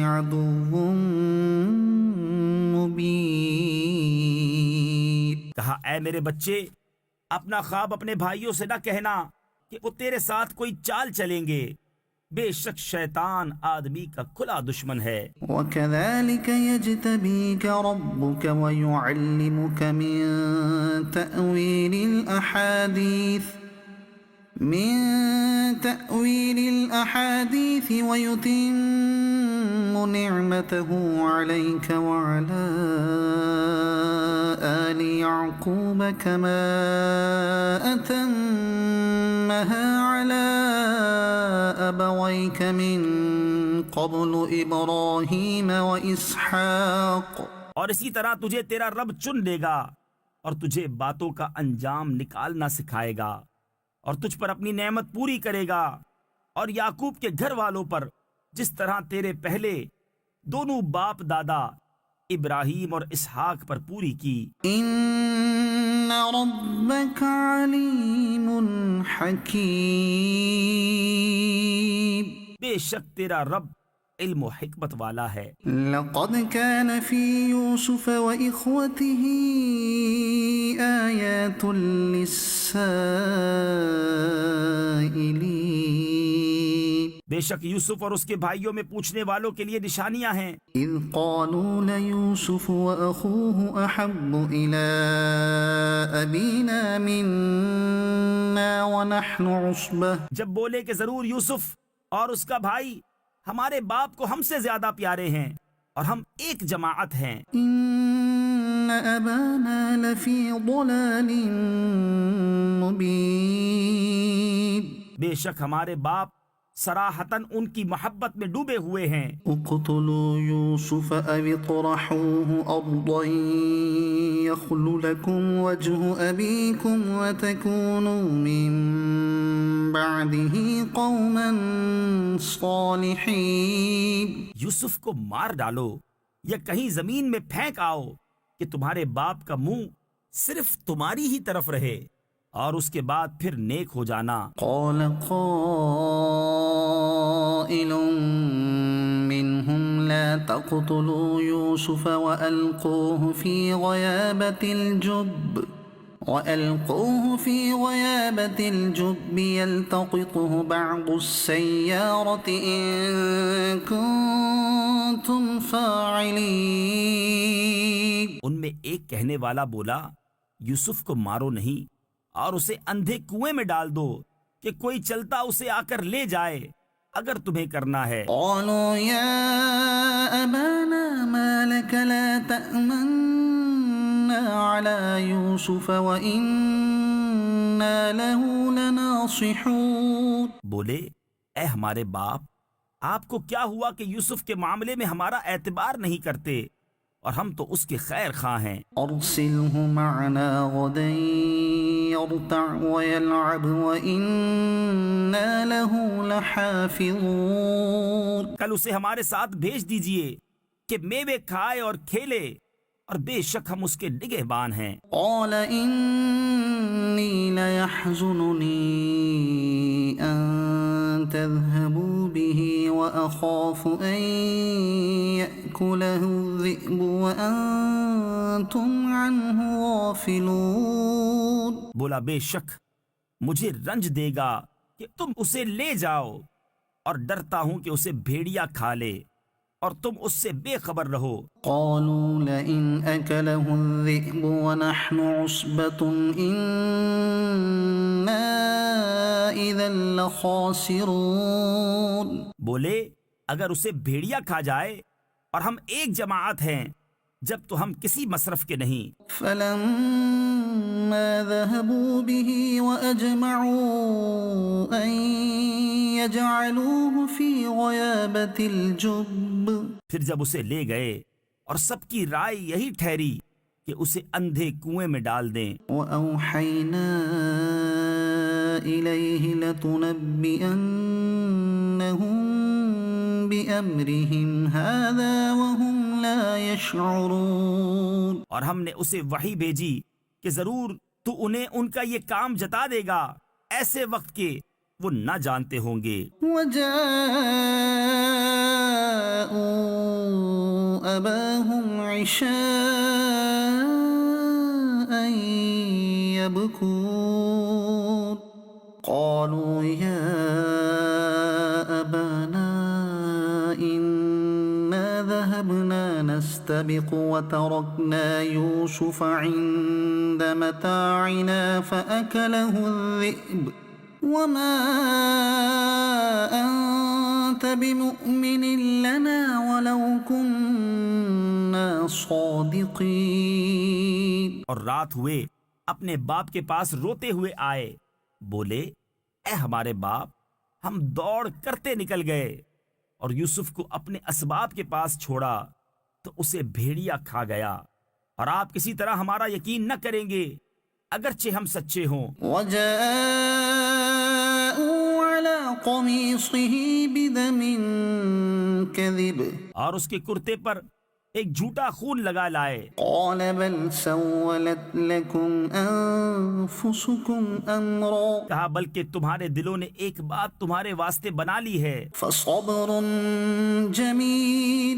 عدو مبين۔ کہا، اے میرے بچے، اپنا خواب اپنے بھائیوں سے نہ کہنا کہ وہ تیرے ساتھ کوئی چال چلیں گے، بے شک شیطان آدمی کا کھلا دشمن ہے۔ وَكَذَلِكَ يَجْتَبِيكَ رَبُّكَ وَيُعَلِّمُكَ من تأويل الأحاديث ويتم نعمته عليك وعلى آل يعقوب كما أتمها على أبويك من قبل إبراهيم وإسحاق۔ اور اسی طرح تجھے تیرا رب چن لے گا اور تجھے باتوں کا انجام نکالنا سکھائے گا، اور تجھ پر اپنی نعمت پوری کرے گا، اور یعقوب کے گھر والوں پر جس طرح تیرے پہلے دونوں باپ دادا ابراہیم اور اسحاق پر پوری کی۔ ان ربک علیم حکیم، بے شک تیرا رب علم و حکمت والا ہے۔ لقد كان في يوسف وإخوته آيات للسائلين بے شک یوسف اور اس کے بھائیوں میں پوچھنے والوں کے لیے نشانیاں ہیں۔ إذ قالوا ليوسف وأخوه أحب إلى أبينا منا ونحن عصبة جب بولے کہ ضرور یوسف اور اس کا بھائی ہمارے باپ کو ہم سے زیادہ پیارے ہیں اور ہم ایک جماعت ہیں۔ إن أبانا لفي ضلال مبين بے شک ہمارے باپ صراحتاً ان کی محبت میں ڈوبے ہوئے ہیں۔ اقتلوا يوسف أو اطرحوه أرضا يخل لكم وجه أبيكم وتكونوا من بعده قوما صالحين۔ یوسف کو مار ڈالو یا کہیں زمین میں پھینک آؤ کہ تمہارے باپ کا منہ صرف تمہاری ہی طرف رہے اور اس کے بعد پھر نیک ہو جانا۔ قال قائل منهم لا تقتلوا يوسف وألقوه في غيابة الجب يلتقطه بعض السيارة إن كنتم فاعلين۔ ان میں ایک کہنے والا بولا یوسف کو مارو نہیں اور اسے اندھے کنویں میں ڈال دو کہ کوئی چلتا اسے آ کر لے جائے اگر تمہیں کرنا ہے۔ قالوا يا أبانا ما لك لا تأمنا على يوسف وإنا له لناصحون۔ بولے اے ہمارے باپ، آپ کو کیا ہوا کہ یوسف کے معاملے میں ہمارا اعتبار نہیں کرتے اور ہم تو اس کے خیر خواہ ہیں۔ أرسله معنا غدا يرتع ويلعب وإنا له لحافظون۔ کل اسے ہمارے ساتھ بھیج دیجئے کہ میوے کھائے اور کھیلے اور بے شک ہم اس کے نگہبان ہیں۔ قال إني ليحزنني أن تذهبوا به وأخاف أن يأكله الذئب وأنتم عنه غافلون۔ بولا بے شک مجھے رنج دے گا کہ تم اسے لے جاؤ اور ڈرتا ہوں کہ اسے بھیڑیا کھا لے اور تم اس سے بے خبر رہو۔ قالوا لئن أكله الذئب ونحن عصبة إنا إذا لخاسرون۔ بولے اگر اسے بھیڑیا کھا جائے اور ہم ایک جماعت ہیں جب تو ہم کسی مصرف کے نہیں۔ فلما ذهبوا به وأجمعوا أن يجعلوه في غيابة الجب۔ پھر جب اسے لے گئے اور سب کی رائے یہی ٹھہری کہ اسے اندھے کنویں میں ڈال دیں۔ وأوحينا إليه لتنبئنهم بأمرهم هذا وهم لا يشعرون۔ اور ہم نے اسے وحی بھیجی کہ ضرور تو انہیں ان کا یہ کام جتا دے گا ایسے وقت کے وہ نہ جانتے ہوں گے۔ وجاءوا أباهم عشاء يبكون قالوا يا أبانا إنا ذهبنا نستبق وتركنا يوسف عند متاعنا فأكله الذئب وما أنت بمؤمن لنا ولو كنا صادقين۔ اور رات ہوئے اپنے باپ کے پاس روتے ہوئے آئے، بولے اے ہمارے باپ، ہم دوڑ کرتے نکل گئے اور یوسف کو اپنے اسباب کے پاس چھوڑا تو اسے بھیڑیا کھا گیا، اور آپ کسی طرح ہمارا یقین نہ کریں گے اگرچہ ہم سچے ہوں۔ وجاءوا على قميصه بدم كذب اور اس کے کرتے پر ایک جھوٹا خون لگا لائے۔ قال بل سولت لكم أنفسكم أمرا کہا بلکہ تمہارے دلوں نے ایک بات تمہارے واسطے بنا لی ہے، فصبر جميل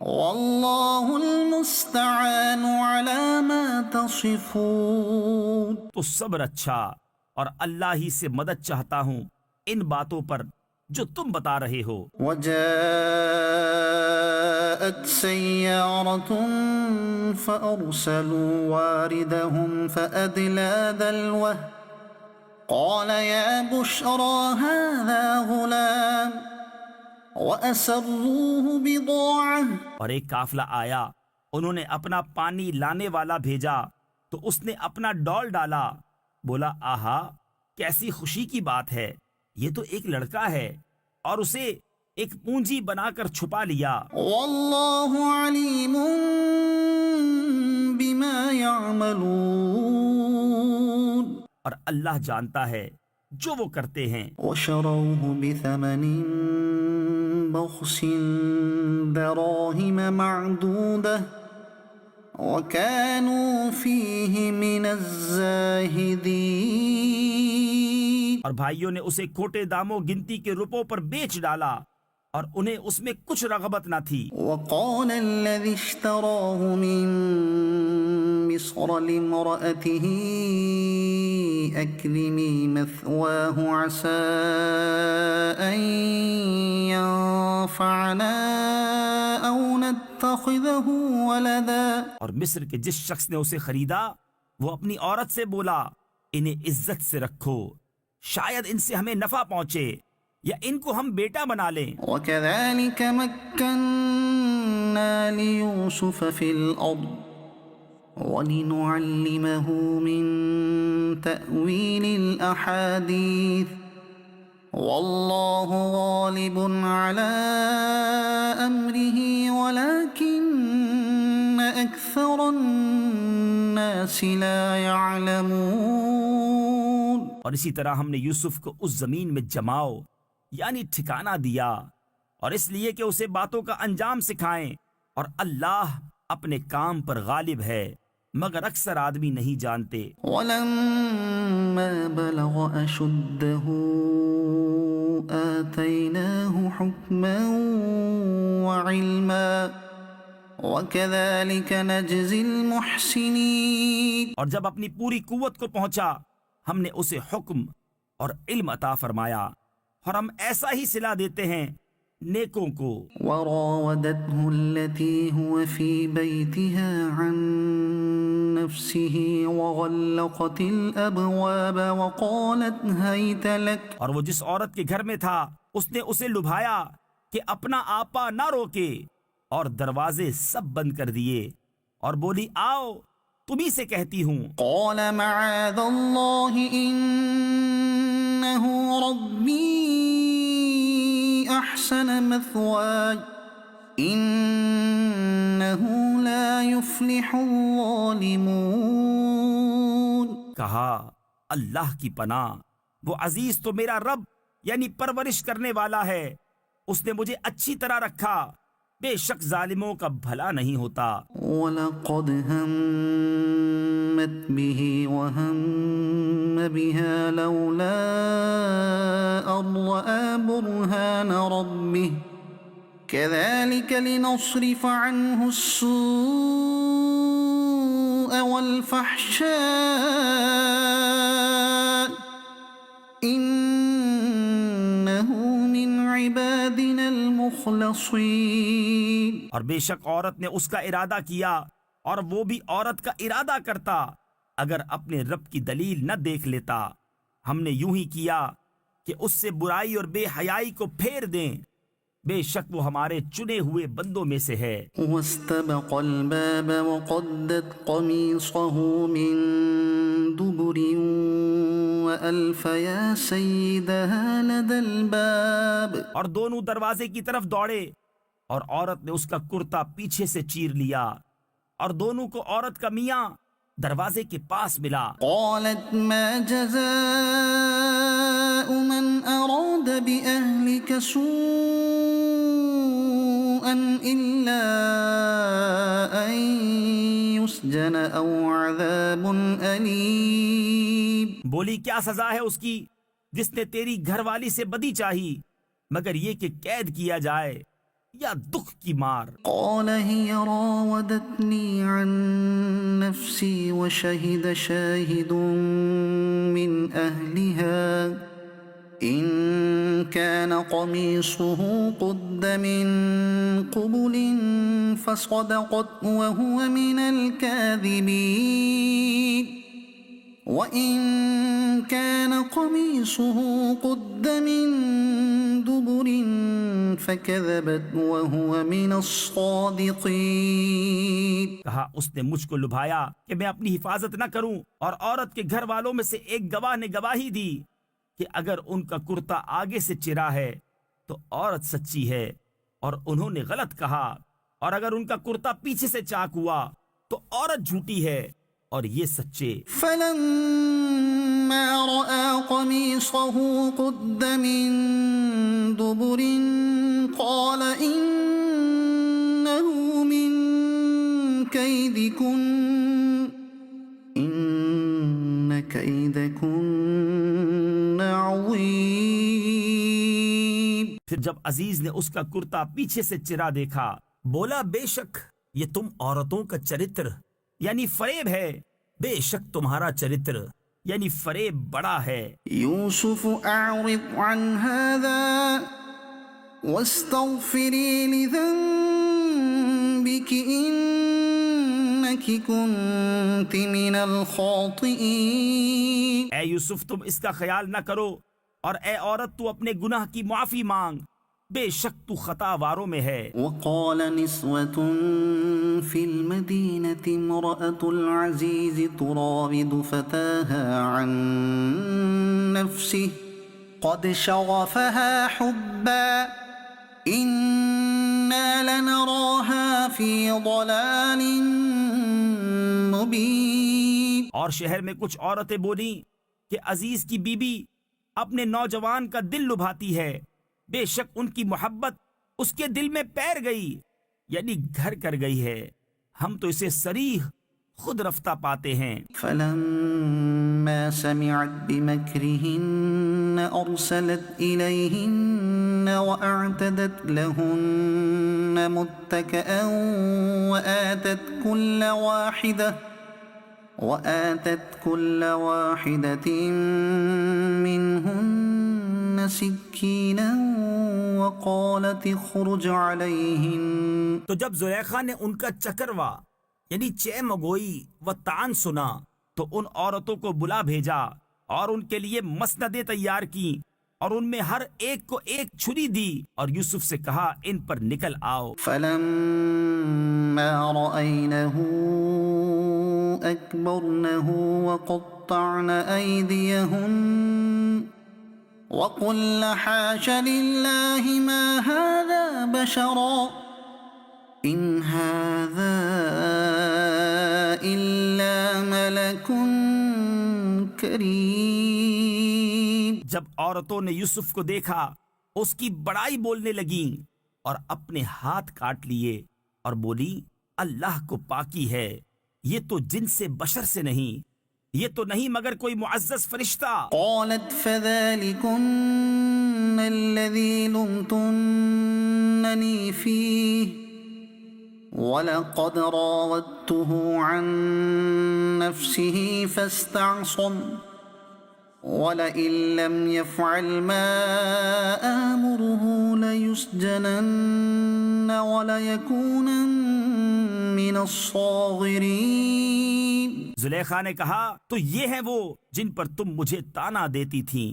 والله المستعان على ما تصفون۔ تو صبر اچھا اور اللہ ہی سے مدد چاہتا ہوں ان باتوں پر جو تم بتا رہے ہو۔ وجاءت سيارة فأرسلوا واردهم فأدلى دلوه قال يا بشرى هذا غلام وأسروه بضاعة۔ اور ایک قافلہ آیا، انہوں نے اپنا پانی لانے والا بھیجا تو اس نے اپنا ڈول ڈالا، بولا آہا کیسی خوشی کی بات ہے، یہ تو ایک لڑکا ہے، اور اسے ایک پونجی بنا کر چھپا لیا۔ واللہ علیم بما يعملون، اور اللہ جانتا ہے جو وہ کرتے ہیں۔ وشروه بثمن بخس دراهم معدودة وكانوا فيه من الزاهدين، اور بھائیوں نے اسے کھوٹے داموں گنتی کے روپوں پر بیچ ڈالا اور انہیں اس میں کچھ رغبت نہ تھی۔ وقال الذي اشتراه من مصر لامرأته أكرمي مثواه عسى أن ينفعنا أو نتخذه ولدا۔ اور مصر کے جس شخص نے اسے خریدا وہ اپنی عورت سے بولا انہیں عزت سے رکھو، شاید ان سے ہمیں نفع پہنچے یا ان کو ہم بیٹا بنا لیں۔ وكذلك مكنا ليوسف في الأرض ولنعلمه من تأويل الأحاديث والله غالب على أمره ولكن أكثر الناس لا يعلمون۔ اور اسی طرح ہم نے یوسف کو اس زمین میں جماؤ یعنی ٹھکانہ دیا، اور اس لیے کہ اسے باتوں کا انجام سکھائیں، اور اللہ اپنے کام پر غالب ہے مگر اکثر آدمی نہیں جانتے۔ ولما بلغ أشده آتيناه حكما وعلما وكذلك نجزي المحسنين۔ اور جب اپنی پوری قوت کو پہنچا ہم نے اسے حکم اور علم عطا فرمایا، اور ہم ایسا ہی صلہ دیتے ہیں نیکوں کو۔ وراودته التي هو في بيتها عن نفسه وغلقت الأبواب وقالت هيت لك۔ اور وہ جس عورت کے گھر میں تھا اس نے اسے لبھایا کہ اپنا آپا نہ روکے، اور دروازے سب بند کر دیے، اور بولی آؤ تمہیں سے کہتی ہوں۔ قال معاذ الله إنه ربي أحسن مثواي إنه لا يفلح الظالمون۔ کہا اللہ کی پناہ، وہ عزیز تو میرا رب یعنی پرورش کرنے والا ہے، اس نے مجھے اچھی طرح رکھا، بے شک ظالموں کا بھلا نہیں ہوتا۔ وَلَقَدْ هَمَّتْ بِهِ وَهَمَّ بِهَا لَوْلَا أَن رَّأَىٰ بُرْهَانَ رَبِّهِ كَذَٰلِكَ لِنَصْرِفَ عَنْهُ السُّوءَ وَالْفَحْشَاءَ إِنَّهُ مِنْ عِبَادِنَا الْمُخْلَصِينَ۔ اور بے شک عورت نے اس کا ارادہ کیا، اور وہ بھی عورت کا ارادہ کرتا اگر اپنے رب کی دلیل نہ دیکھ لیتا۔ ہم نے یوں ہی کیا کہ اس سے برائی اور بے حیائی کو پھیر دیں، بے شک وہ ہمارے چنے ہوئے بندوں میں سے ہے۔ واستبق الباب وقدت قميصه من دبر وألف يا سيدها لدى الباب۔ اور دونوں دروازے کی طرف دوڑے، اور عورت نے اس کا کرتا پیچھے سے چیر لیا، اور دونوں کو عورت کا میاں دروازے کے پاس ملا۔ قالت ما جزاء من أراد بأهلك سوءا إلا أن يسجن أو عذاب أليم۔ بولی کیا سزا ہے اس کی جس نے تیری گھر والی سے بدی چاہی مگر یہ کہ قید کیا جائے یا دکھ کی مار۔ قال هي راودتني عن نفسي وشهد شاهد من أهلها إن كان قميصه قد من قبل فصدقت وهو من الكاذبين وإن كان قميصه قد من دبر فكذبت وهو من الصادقين. کہا اس نے مجھ کو لبھایا کہ میں اپنی حفاظت نہ کروں، اور عورت کے گھر والوں میں سے ایک گواہ نے گواہی دی کہ اگر ان کا کرتا آگے سے چرا ہے تو عورت سچی ہے اور انہوں نے غلط کہا، اور اگر ان کا کرتا پیچھے سے چاک ہوا تو عورت جھوٹی ہے اور یہ سچے. فلما رأى قميصه قد من دبر قال إنه من كيدكن إن كيدكن عظيم. پھر جب عزیز نے اس کا کرتا پیچھے سے چرا دیکھا بولا بے شک یہ تم عورتوں کا چرتر یعنی فریب ہے، بے شک تمہارا چرتر یعنی فریب بڑا ہے. يوسف أعرض عن هذا واستغفري لذنبك إنك كنت من الخاطئين. اے یوسف تم اس کا خیال نہ کرو، اور اے عورت تو اپنے گناہ کی معافی مانگ، بے شک تو خطا واروں میں ہے. وقال نسوة في المدينة امرأة العزيز تراود فتاها عن نفسه قد شغفها حبا إنا لنراها في ضلال مبين. اور شہر میں کچھ عورتیں بولیں کہ عزیز کی بیوی اپنے نوجوان کا دل لبھاتی ہے، بے شک ان کی محبت اس کے دل میں پیر گئی یعنی گھر کر گئی ہے، ہم تو اسے صریح خود رفتہ پاتے ہیں. فلما سمعت بمكرهن أرسلت إليهن وأعتدت لهن متكئا وآتت كل واحدة منهن سكينا وقالت اخرج عليهن. تو جب زلیخا نے ان کا چکروا یعنی چے مگوئی و تان سنا تو ان عورتوں کو بلا بھیجا اور ان کے لیے مسندیں تیار کی اور ان میں ہر ایک کو ایک چھری دی اور یوسف سے کہا ان پر نکل آؤ. فلما رأينه أكبرنه وقطعن أيديهن وقلن حاش لله ما هذا بشرا إن هذا إلا ملك کریم. جب عورتوں نے یوسف کو دیکھا اس کی بڑائی بولنے لگیں اور اپنے ہاتھ کاٹ لیے اور بولی اللہ کو پاکی ہے، یہ تو جن سے بشر سے نہیں، یہ تو نہیں مگر کوئی معزز فرشتہ. قالت فذلكن الذي لمتنني فيه وَلَقَدْ رَاوَدتُّهُ عَن نَّفْسِهِ فَاسْتَعْصَمَ وَلَئِن لَّمْ يَفْعَلْ مَا آمُرُهُ لَيُسْجَنَنَّ وَلَيَكُونًا مِّنَ الصَّاغِرِينَ. زلیخا نے کہا تو یہ ہیں وہ جن پر تم مجھے تانا دیتی تھیں،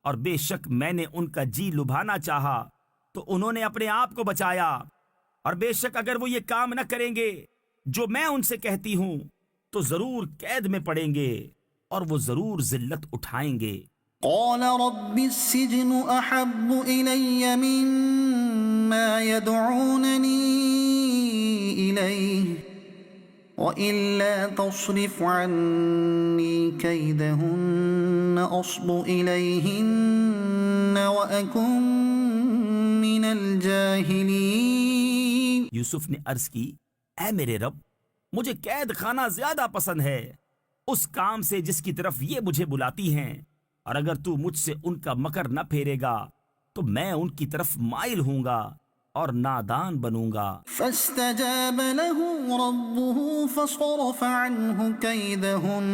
اور بے شک میں نے ان کا جی لبھانا چاہا تو انہوں نے اپنے آپ کو بچایا، اور بے شک اگر وہ یہ کام نہ کریں گے جو میں ان سے کہتی ہوں تو ضرور قید میں پڑیں گے اور وہ ضرور ذلت اٹھائیں گے. قال رب السجن احب الی مما يدعوننی الیہ وَإِلَّا تَصْرِفْ عَنِّي كَيْدَهُنَّ أَصْبُ إِلَيْهِنَّ وَأَكُنْ مِنَ الْجَاهِلِينَ. یوسف نے عرض کی اے میرے رب مجھے قید خانہ زیادہ پسند ہے اس کام سے جس کی طرف یہ مجھے بلاتی ہیں، اور اگر تو مجھ سے ان کا مکر نہ پھیرے گا تو میں ان کی طرف مائل ہوں گا اور نادان بنوں گا. فاستجاب له ربه فصرف عنه كيدهن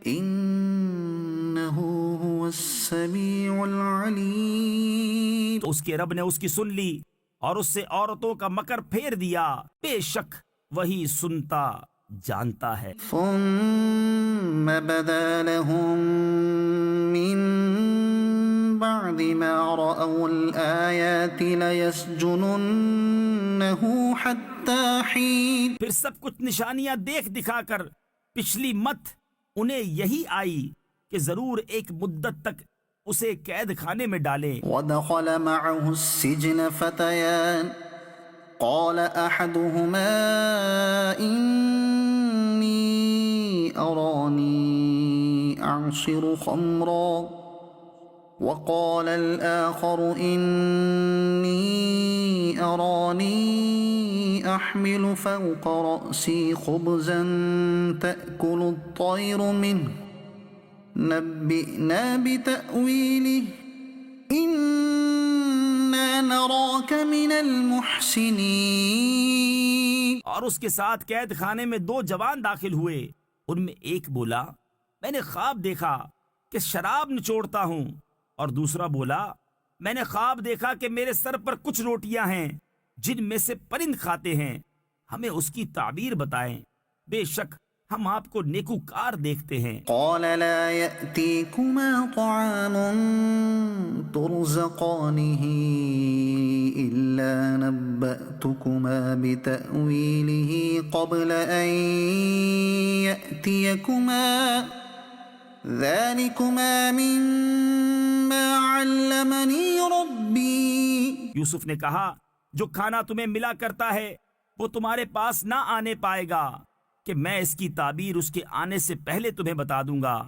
إنه هو هو السميع العليم. تو اس کے رب نے اس کی سن لی اور اس سے عورتوں کا مکر پھیر دیا، بے شک وہی سنتا جانتا ہے. ثم بدا لهم من بعد ما رأوا الآيات ليسجننه حتى حين. پھر سب کچھ نشانیاں دیکھ دکھا کر پچھلی مت انہیں یہی آئی کہ ضرور ایک مدت تک اسے قید خانے میں ڈالیں. ودخل معه السجن فتيان قال أحدهما إني أراني أعصر خمرا وقال الآخر إني أراني أحمل فوق رأسي خبزا تأكل الطير منه نبئنا بتأويله إنا نراك من المحسنين. اور اس کے ساتھ قید خانے میں دو جوان داخل ہوئے. ان میں ایک بولا میں نے خواب دیکھا کہ شراب نچوڑتا ہوں، اور دوسرا بولا میں نے خواب دیکھا کہ میرے سر پر کچھ روٹیاں ہیں جن میں سے پرند کھاتے ہیں، ہمیں اس کی تعبیر بتائیں، بے شک ہم آپ کو نیکوکار دیکھتے ہیں. قال لا يأتيكما طعام ترزقانه إلا نبأتكما بتأويله قبل أن يأتيكما ذلكما مما علمني ربي. یوسف نے کہا جو کھانا تمہیں ملا کرتا ہے وہ تمہارے پاس نہ آنے پائے گا کہ میں اس کی تعبیر اس کے آنے سے پہلے تمہیں بتا دوں گا.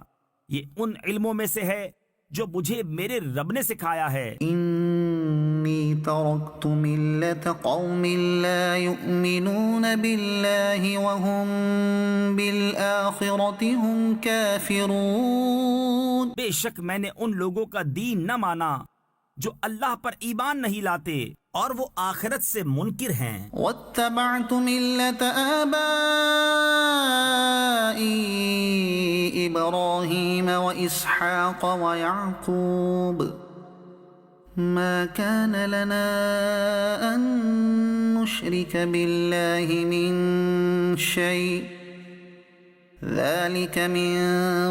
یہ ان علموں میں سے ہے جو مجھے میرے رب نے سکھایا ہے. إني تركت ملة قوم لا يؤمنون بالله وهم بالآخرة هم كافرون. بے شک میں نے ان لوگوں کا دین نہ مانا جو اللہ پر ایمان نہیں لاتے اور وہ آخرت سے منکر ہیں. واتبعت ملة آبائي إبراهيم وإسحاق ويعقوب ما كان لنا أن نشرك بالله من شيء ذلك من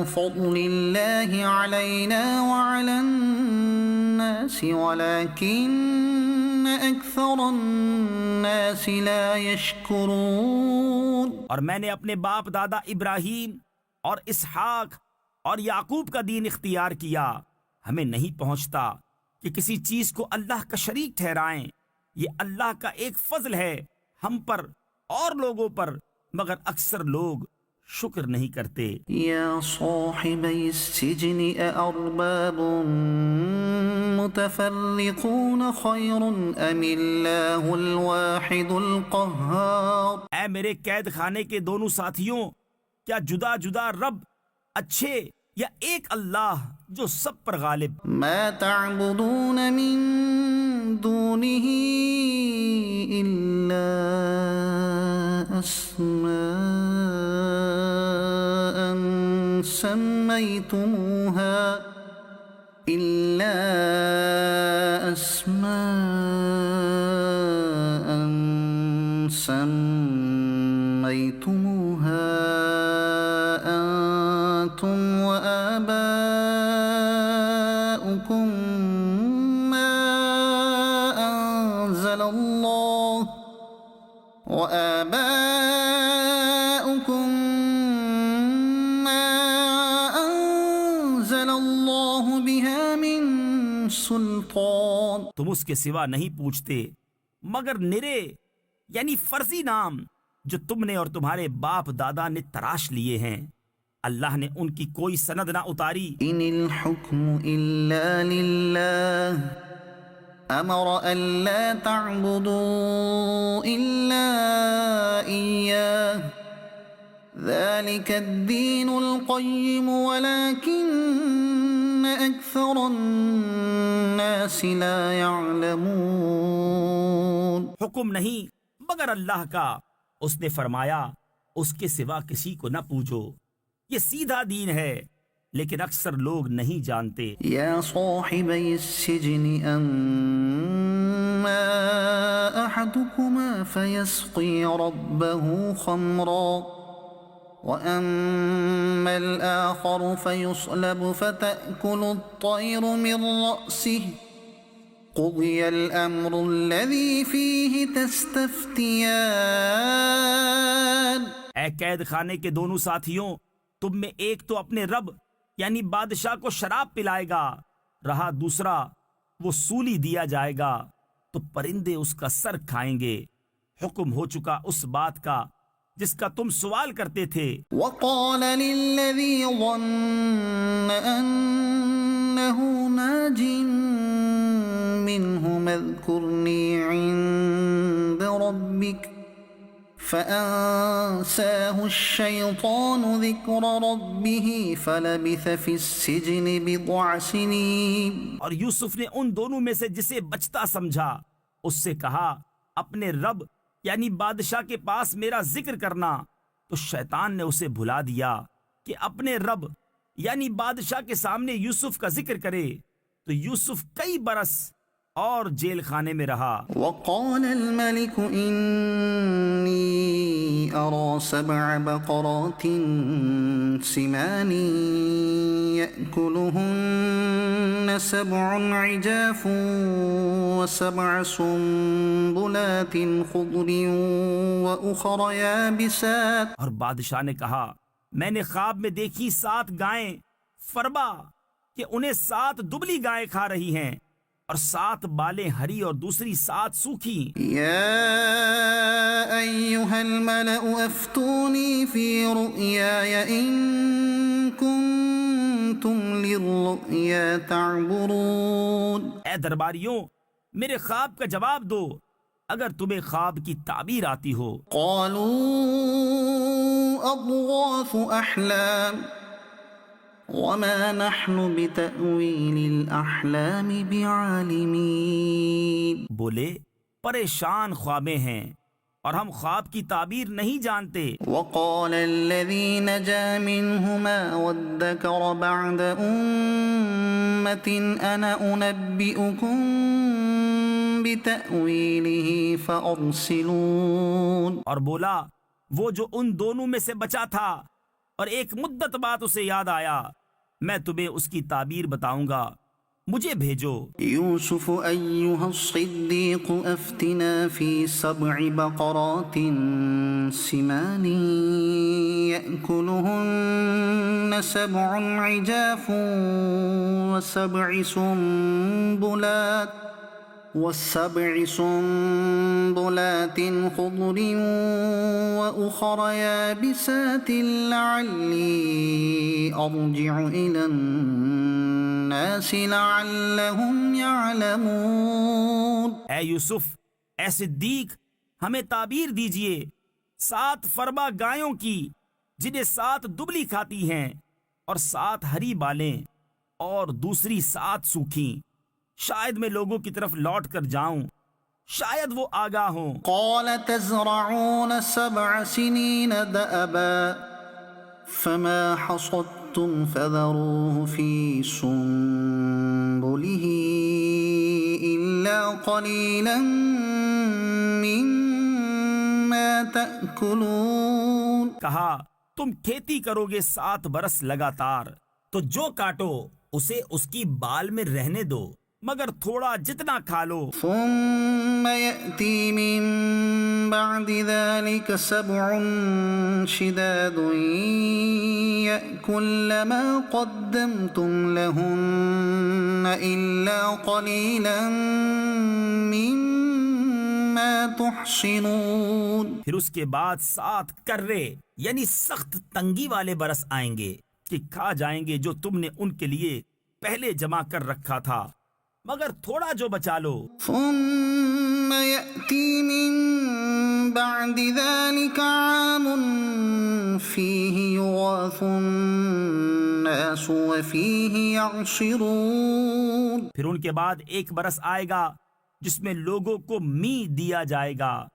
فضل الله علينا وعلى الناس ولكن أكثر الناس لا يشكرون. اور میں نے اپنے باپ دادا ابراہیم اور اسحاق اور یعقوب کا دین اختیار کیا. ہمیں نہیں پہنچتا کہ کسی چیز کو اللہ کا شریک ٹھہرائیں. یہ اللہ کا ایک فضل ہے ہم پر اور لوگوں پر، مگر اکثر لوگ شکر نہیں کرتے. یا صاحبی السجن أأرباب متفرقون خیر ام اللہ الواحد القہار. اے میرے قید خانے کے دونوں ساتھیوں، کیا جدا جدا رب اچھے یا ایک اللہ جو سب پر غالب؟ ما تعبدون من دونه إلا أسماء سميتموها أنتم وآباؤكم ما أنزل الله بها من سلطان. تم اس کے سوا نہیں پوچھتے مگر نرے یعنی فرضی نام جو تم نے اور تمہارے باپ دادا نے تراش لیے ہیں. اللہ نے ان کی کوئی سند نہ اتاری. إن الحكم إلا لله أمر ألا تعبدوا إلا إياه ذلك الدين القيم ولكن أكثر الناس لا يعلمون. حکم نہیں مگر اللہ کا، اس نے فرمایا اس کے سوا کسی کو نہ پوچھو، یہ سیدھا دین ہے لیکن اکثر لوگ نہیں جانتے۔ يا صاحبي السجن أما أحدكما فيسقي ربه خمرا وأما الآخر فيصلب فتأكل الطير من رأسه قضي الأمر الذي فيه تستفتيان۔ اے قید خانے کے دونوں ساتھیوں، تم میں ایک تو اپنے رب یعنی بادشاہ کو شراب پلائے گا، رہا دوسرا وہ سولی دیا جائے گا تو پرندے اس کا سر کھائیں گے۔ حکم ہو چکا اس بات کا جس کا تم سوال کرتے تھے۔ وقال للذي ظن أنه ناج منهما اذكرني عند ربك فأنساه الشيطان ذكر ربه فلبث في السجن بضع سنين۔ اور یوسف نے ان دونوں میں سے جسے بچتا سمجھا اس سے کہا اپنے رب یعنی بادشاہ کے پاس میرا ذکر کرنا، تو شیطان نے اسے بھلا دیا کہ اپنے رب یعنی بادشاہ کے سامنے یوسف کا ذکر کرے، تو یوسف کئی برس اور جیل خانے میں رہا۔ وقال الملك إني أرى 7 بقرات سمان يأكلهن 7 عجاف و7 سنبلات خضر وأخر يابسات۔ اور بادشاہ نے کہا میں نے خواب میں دیکھی 7 گائیں فربا کہ انہیں 7 دبلی گائیں کھا رہی ہیں، اور 7 بالیں ہری اور دوسری 7 سوکھی۔ يا أيها الملأ أفتوني في رؤياي إن كنتم للرؤيا تعبرون۔ اے درباریوں میرے خواب کا جواب دو اگر تمہیں خواب کی تعبیر آتی ہو۔ قالوا أضغاث أحلام وما نحن بتأويل الأحلام بعالمين۔ بولے پریشان خوابیں ہیں اور ہم خواب کی تعبیر نہیں جانتے۔ وقال الذي نجا منهما وادكر بعد أمة أنا أنبئكم بتأويله فأرسلون۔ اور بولا وہ جو ان دونوں میں سے بچا تھا اور ایک مدت بعد اسے یاد آیا میں تمہیں اس کی تعبیر بتاؤں گا، مجھے بھیجو۔ يوسف أيها الصديق أفتنا في 7 بقرات سمان يأكلهن 7 عجاف و7 سنبلات خضر وأخر يابسات لعلي أرجع إلى الناس لعلهم يعلمون۔ اے یوسف اے صدیق ہمیں تعبیر دیجئے 7 فربا گایوں کی جنہیں 7 دبلی کھاتی ہیں اور 7 ہری بالیں اور دوسری 7 سوکھی، شاید میں لوگوں کی طرف لوٹ کر جاؤں، شاید وہ آگاہ ہوں۔ قال تزرعون 7 سنين دأبا فما حصدتم فذروه في سنبله إلا قليلا مما تأكلون۔ کہا تم کھیتی کرو گے 7 برس لگاتار، تو جو کاٹو اسے اس کی بال میں رہنے دو مگر تھوڑا جتنا کھا لو۔ ثم يأتي من بعد ذلك 7 شداد يأكل ما قدمتم لهن إلا قليلا مما تحصنون۔ پھر اس کے بعد 7 کرے یعنی سخت تنگی والے برس آئیں گے کہ کھا جائیں گے جو تم نے ان کے لیے پہلے جمع کر رکھا تھا، مگر تھوڑا جو بچا لو۔ ثم يأتي من بعد ذلك عام فيه يغاث الناس وفيه يعصرون۔ پھر ان کے بعد ایک برس آئے گا جس میں لوگوں کو می دیا جائے گا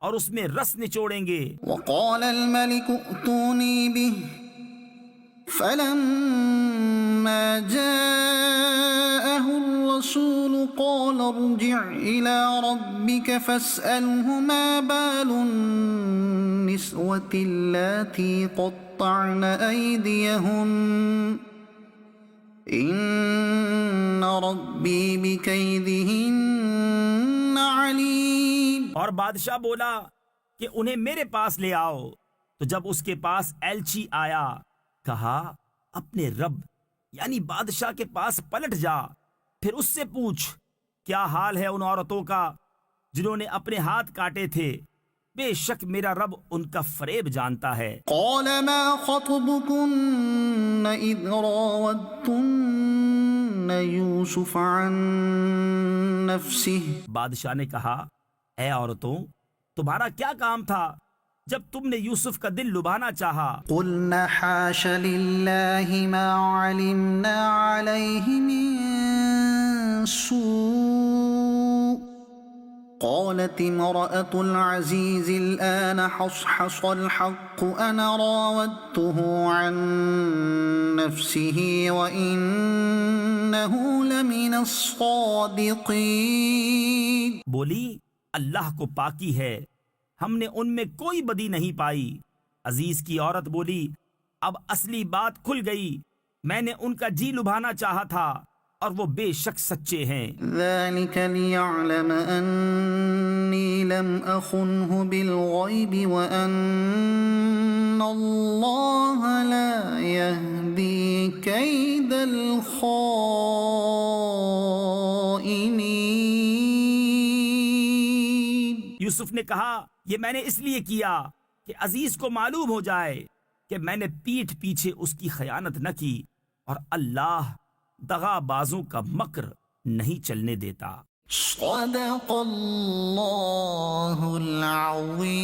اور اس میں رس نچوڑیں گے۔ وقال الملك ائتوني به فلما فلما جاءه الرسول قال ارجع إلى ربك فاسأله ما بال النسوة اللاتي قطعن أيديهن إن ربي بكيدهن عليم. اور بادشاہ بولا کہ انہیں میرے پاس لے آؤ. تو جب اس کے پاس ایلچی آیا کہا اپنے رب یعنی بادشاہ کے پاس پلٹ جا، پھر اس سے پوچھ کیا حال ہے ان عورتوں کا جنہوں نے اپنے ہاتھ کاٹے تھے، بے شک میرا رب ان کا فریب جانتا ہے. قال ما خطبكن إذ راودتن يوسف عن نفسه. بادشاہ نے کہا اے عورتوں تمہارا کیا کام تھا جب تم نے یوسف کا دل لبھانا چاہا. قلنا حاش لله ما علمنا عليه من سوء. قالت امرأة العزيز الآن حصحص الحق أنا راودته عن نفسه وإنه لمن الصادقين. بولی اللہ کو پاکی ہے، ہم نے ان میں کوئی بدی نہیں پائی. عزیز کی عورت بولی اب اصلی بات کھل گئی، میں نے ان کا جی لبھانا چاہا تھا اور وہ بے شک سچے ہیں. ذلك ليعلم أني لم أخنه بالغيب وأن الله لا يهدي كيد الخائنين. یوسف نے کہا یہ میں نے اس لیے کیا کہ عزیز کو معلوم ہو جائے کہ میں نے پیٹھ پیچھے اس کی خیانت نہ کی اور اللہ دغا بازوں کا مکر نہیں چلنے دیتا. صدق اللہ العظیم.